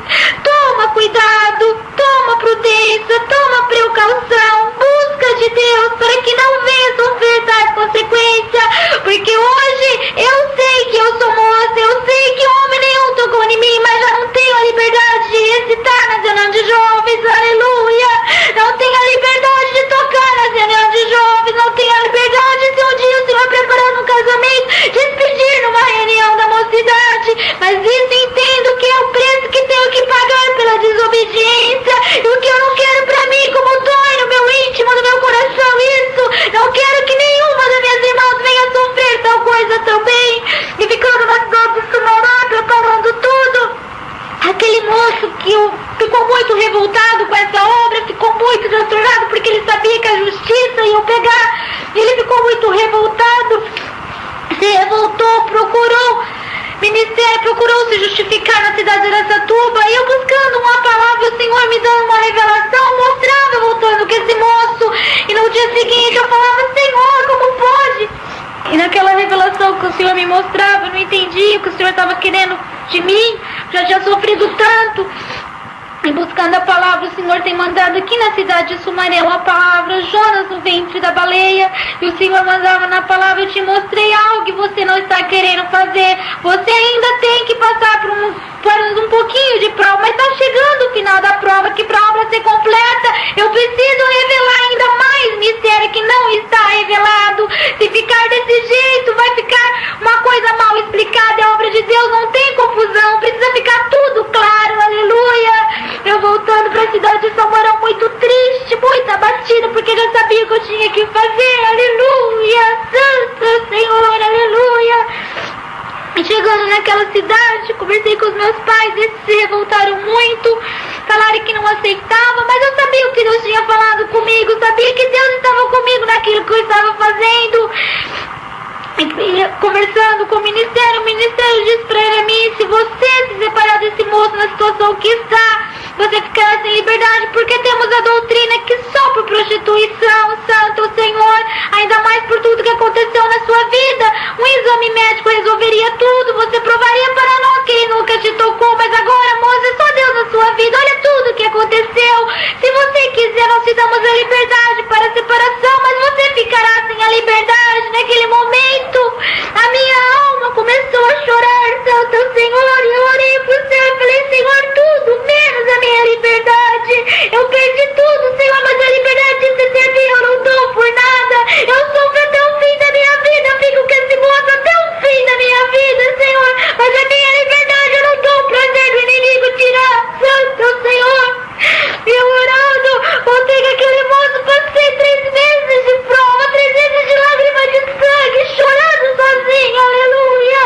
toma cuidado, toma prudência, toma precaução, busca de Deus para que não venha sofrer tais consequências, porque hoje eu sei que eu sou moça, eu sei que homem nenhum tocou em mim, mas já não tenho a liberdade de recitar nas reuniões de jovens, aleluia, não tenho a liberdade de tocar nas reuniões de jovens, não tenho a liberdade de, se um dia o Senhor preparando um casamento, despedir numa reunião da mocidade, mas isso entendo que é o preço que tenho que pagar pela desobediência, e o que eu não quero pra mim, como dói no meu íntimo, no meu coração, isso, não quero que nenhuma das minhas irmãs venha sofrer tal coisa também. E ficando na cidade de Sumaré, preparando tudo, aquele moço que ficou muito revoltado com essa obra, ficou muito transtornado porque ele sabia que a justiça ia pegar, ele ficou muito revoltado, se revoltou, procurou ministério, procurou se justificar na cidade de Araçatuba, e eu buscando uma palavra, o Senhor me dando uma revelação, mostrando, voltando com esse moço, e no dia seguinte eu falava, Senhor, como pode? E naquela revelação que o Senhor me mostrava, eu não entendia o que o Senhor estava querendo de mim, já tinha sofrido tanto. E buscando a palavra, o Senhor tem mandado aqui na cidade de Sumaré uma palavra, Jonas no ventre da baleia, e o Senhor mandava na palavra, eu te mostrei algo que você não está querendo fazer, você ainda tem que passar por um pouquinho de prova, mas está chegando o final da prova, que para a obra ser completa, eu preciso revelar ainda mais mistério que não está revelado. Se ficar desse jeito, vai ficar uma coisa mal explicada, a obra de Deus não tem confusão, precisa ficar tudo claro, aleluia. Eu voltando para a cidade de Salmourão muito triste, muito abatida, porque já sabia o que eu tinha que fazer, aleluia, santo Senhor, aleluia. E chegando naquela cidade. Conversei com os meus pais, eles se revoltaram muito, falaram que não aceitavam, mas eu sabia o que Deus tinha falado comigo, sabia que Deus estava comigo naquilo que eu estava fazendo. E conversando com o ministério disse para mim: se você se separar desse moço na situação que está, você ficará sem liberdade, porque temos a doutrina que só por prostituição, santo Senhor, ainda mais por tudo que aconteceu na sua vida, um exame médico resolveria tudo, você provaria para nós que ele nunca te tocou, mas agora, moça, é só Deus na sua vida, olha tudo que aconteceu. Se você quiser, nós te damos a liberdade para a separação, mas você ficará sem a liberdade. Naquele momento, a minha alma começou a chorar, santo Senhor, e eu orei pro Senhor e falei: Senhor, tudo menos a minha liberdade. Eu perdi tudo, Senhor, mas a liberdade de te servir eu não dou por nada. Eu sofro até o fim da minha vida, eu fico com esse moço até o fim da minha vida, Senhor, mas a minha liberdade eu não dou o prazer do inimigo tirar, santo Senhor. E eu orando, voltei com aquele moço, passei 3 meses de prova, 3 meses de lágrimas de sangue, chorando sozinho, aleluia,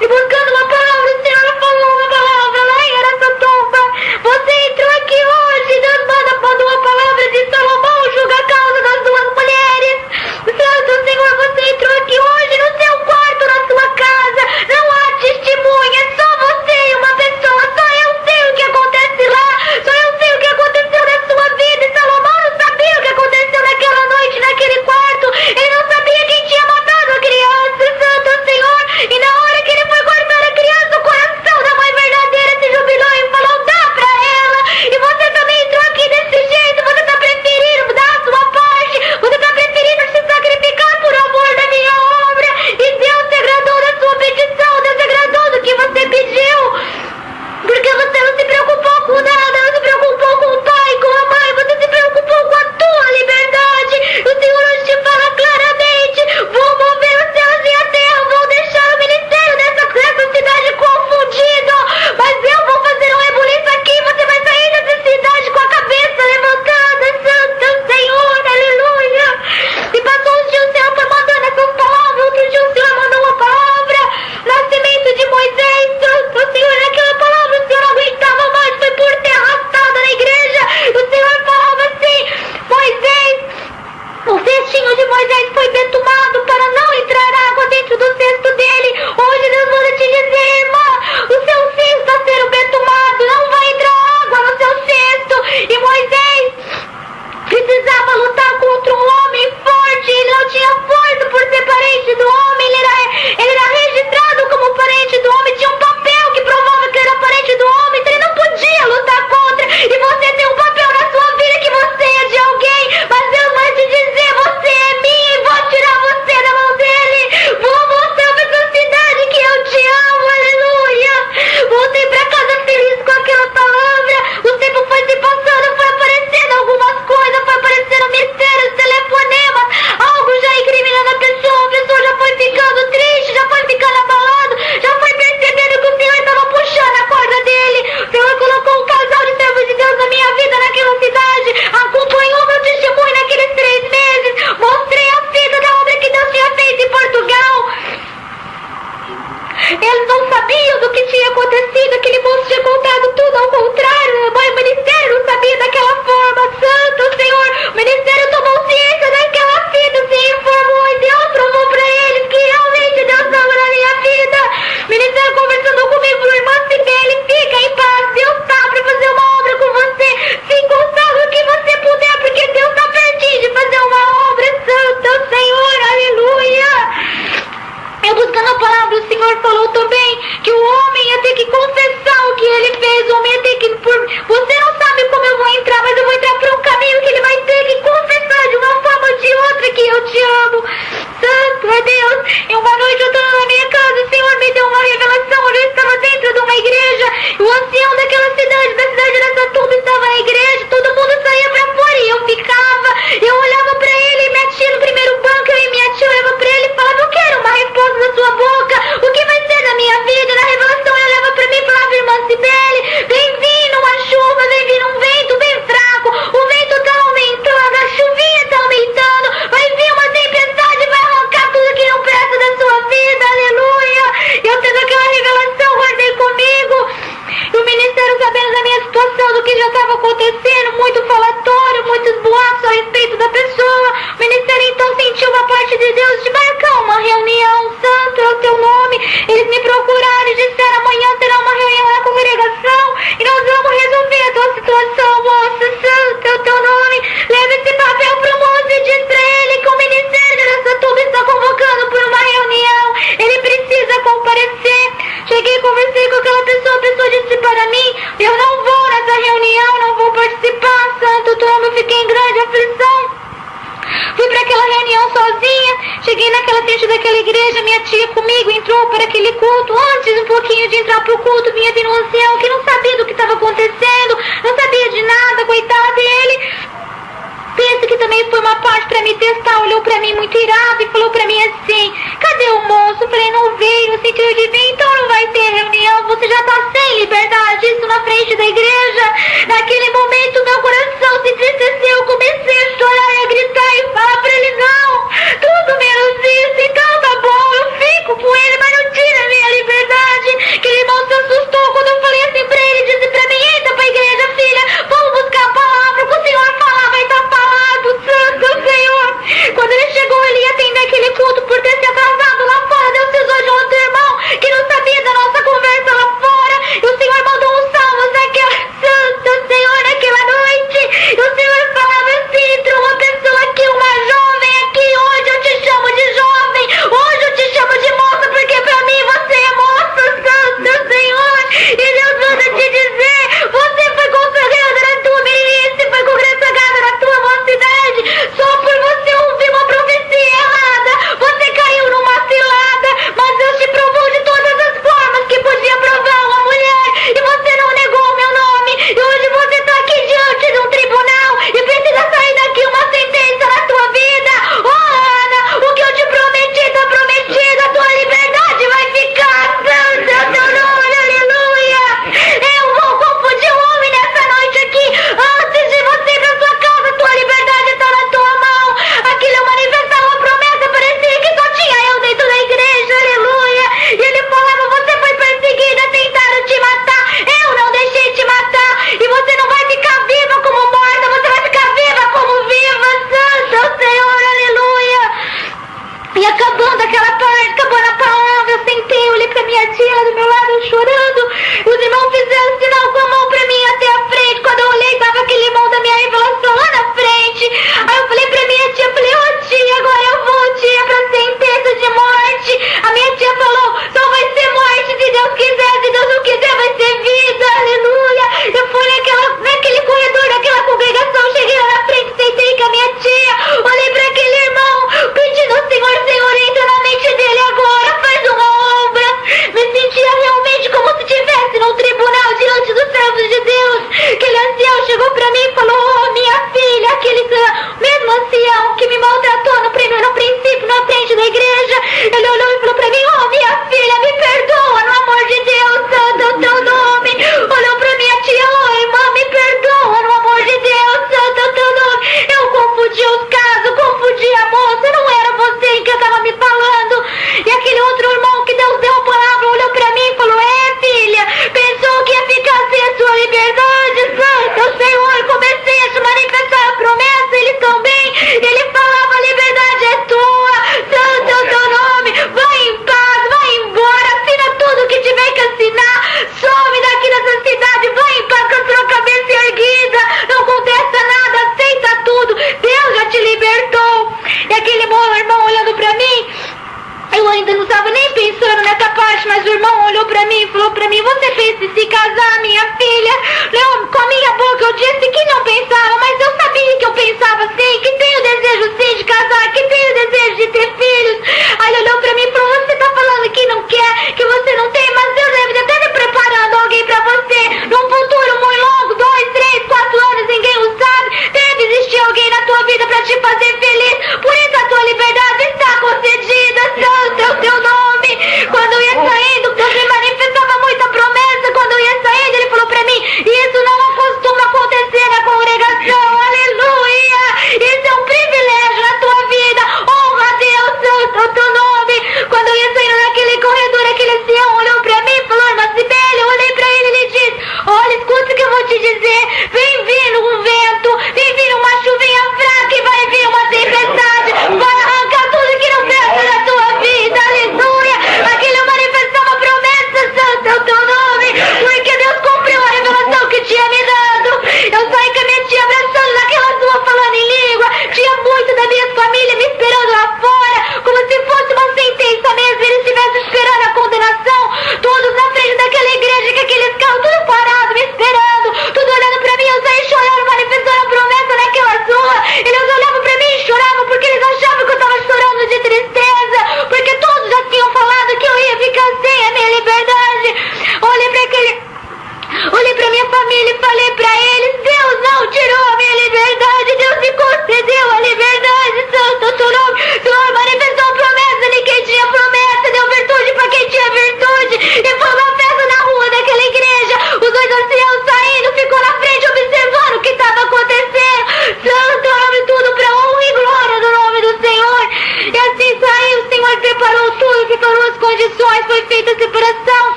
e buscando uma palavra. O Senhor falou uma palavra lá em Araçatuba: você entrou aqui hoje, Deus mandou uma palavra de Salomão, julga a causa das 2 mulheres. Santo Senhor, você entrou aqui hoje no seu quarto, na sua casa, não há testemunha, é só você e uma pessoa, só eu sei o que acontece lá, só eu sei o que aconteceu na sua vida. E Salomão não sabia o que aconteceu naquela noite, naquele quarto, ele não sabia quem tinha matado a criança, santo Senhor, e na hora que ele foi cortar a criança, o coração da mãe verdadeira se jubilou e falou: dá pra ela. E você também entrou aqui desse jeito, você tá preferindo dar a sua parte, você tá preferindo se sacrificar por amor da minha obra, e Deus se agradou da sua petição, Deus se agradou do que você pediu, porque você não se preocupou com nada, não se preocupou com o pai, com a mãe, você se preocupou com a tua liberdade. O Senhor hoje te fala claramente: vou mover os céus e a terra, vou deixar o ministério dessa cidade confundido, mas eu vou fazer um rebuliço aqui, você vai sair dessa cidade com a cabeça levantada, santo Senhor, aleluia. E passou um dia, o Senhor foi mandando essas palavras, outro dia o Senhor mandou uma palavra, nascimento de Moisés, santo Senhor, naquela palavra o Senhor não aguentava mais, foi por ter arrastada na igreja. O Senhor falava assim: Moisés, o cestinho de Moisés foi betumado para não entrar água dentro do cesto dele. Hoje Deus manda te dizer, irmã, o seu cesto está sendo betumado, não vai entrar água no seu cesto. E Moisés precisava lutar contra um homem forte, ele não tinha força por ser parente do homem, ele era registrado como parente do homem, tinha um papel que provava que ele era parente do homem, então ele não podia lutar contra. E você tem um papel na sua vida que você é de alguém, mas Deus vai te dizer: você é minha, e vou tirar você da mão dele, vou mostrar pra essa cidade que eu te amo, aleluia. Voltei pra casa feliz com aquela palavra. O tempo foi se passando, foi aparecendo algumas coisas, foi aparecendo mistérios, telefonemas, algo já incriminando a pessoa já foi ficando triste, já foi ficando abalado, já foi percebendo que o Senhor estava puxando a corda dele. O Senhor colocou um casal de servos de Deus na minha vida naquela cidade, acompanhou meu testemunho naqueles 3 meses, mostrei a fita da obra que Deus tinha feito em Portugal. Eles não sabiam do que tinha acontecido, aquele moço tinha contado tudo ao contrário, o ministério não sabia daquela forma, santo Senhor, o ministério tomou ciência daquela fita, se informou e Deus provou pra eles que realmente Deus estava na minha vida. O ministério conversando comigo: irmã Cibele, fica em paz, Deus tá pra fazer uma obra com você, se consagra o que você puder, porque Deus tá pertinho de fazer uma obra, santo Senhor, aleluia. Eu buscando a palavra, o Senhor falou também que o homem ia ter que confessar o que ele fez, o homem ia ter que... Você não sabe como eu vou entrar, mas eu vou entrar por um caminho que ele vai ter que confessar de uma forma ou de outra que eu te amo. Santo é Deus. E uma noite eu estava na minha casa, o Senhor me deu uma revelação, olhei com aquela pessoa, a pessoa disse para mim, eu não vou nessa reunião, não vou participar, Santo Tom, eu fiquei em grande aflição. Fui para aquela reunião sozinha, cheguei naquela frente daquela igreja, minha tia comigo entrou para aquele culto. Antes um pouquinho de entrar pro culto, vinha vir um ancião que não sabia do que estava acontecendo, não sabia de nada, coitado dele. Pensa que também foi uma parte para me testar, olhou para mim muito irado e falou para mim assim, cadê o moço? Eu falei, não veio, no sentido de vir, então não vai ter reunião, você já tá sem liberdade, isso na frente da igreja. Naquele momento meu coração se entristeceu, eu comecei a chorar e a gritar e falar para ele, não, tudo menos isso, então tá bom, eu fico com ele, mas não tira a minha liberdade. Aquele irmão se assustou quando eu falei assim pra ele, disse pra mim, entra pra igreja, filha, vamos buscar a palavra, o que o Senhor falar vai estar falado, Santo Senhor. Quando ele chegou, ele ia atender aquele culto por ter se atrasado lá fora, Deus precisou de outro irmão que não sabia da nossa conversa lá fora, e o Senhor mandou uns salmos naquela, Santo Senhor, naquela noite, e o Senhor falava assim, entrou uma pessoa aqui, uma jovem aqui, hoje eu te chamo de jovem, hoje eu te chamo de moça, porque pra mim você é moça, Santo Senhor, e Deus manda te dizer, você foi consagrada na tua meninice, foi consagrada na tua mocidade, só por você ouvir uma profecia errada, você caiu numa cilada, mas Deus te provou de todas as formas que podia provar uma mulher, e você não negou o meu nome, e hoje você está aqui diante de um tribunal, e precisa sair daqui uma sentença na tua vida. Oh Ana, o que eu te prometi está prometido, a tua liberdade vai ficar, santo é o teu nome, aleluia. Eu vou confundir o homem nessa noite aqui, antes de você ir pra sua casa, tua liberdade está na tua mão. Aquilo é uma manifestação, uma promessa, parecia que só tinha eu dentro da igreja, aleluia. E ele falava, você foi perseguida, tentaram te matar, eu não deixei te matar, e você não vai ficar viva como morta, você vai ficar viva como viva, santo Senhor, aleluia. E acabando aquela parte, acabando a palavra, eu sentei, olhei pra minha tia lá do meu lado, chorando, os irmãos fizeram sinal com a mão pra mim até a frente, quando eu olhei, tava aquele irmão da minha revelação lá na frente, aí eu falei pra minha tia, falei, ô tia, agora eu vou, tia, pra sentença de morte. A minha tia falou, só vai ser morte se Deus quiser, se Deus não quiser vai ser vida, aleluia. Eu fui naquele corredor daquela congregação, cheguei lá na frente, sentei com a minha tia, olhei pra aquele irmão, pedindo ao Senhor, Senhor, entra na mente dele agora, faz uma obra. Me sentia realmente como se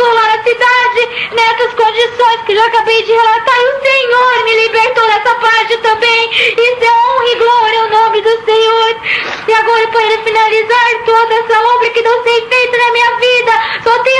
estou lá na cidade, nessas condições que já acabei de relatar, e o Senhor me libertou dessa parte também. Isso é honra e glória ao nome do Senhor. E agora, para finalizar toda essa obra que Deus tem feito na minha vida, só tenho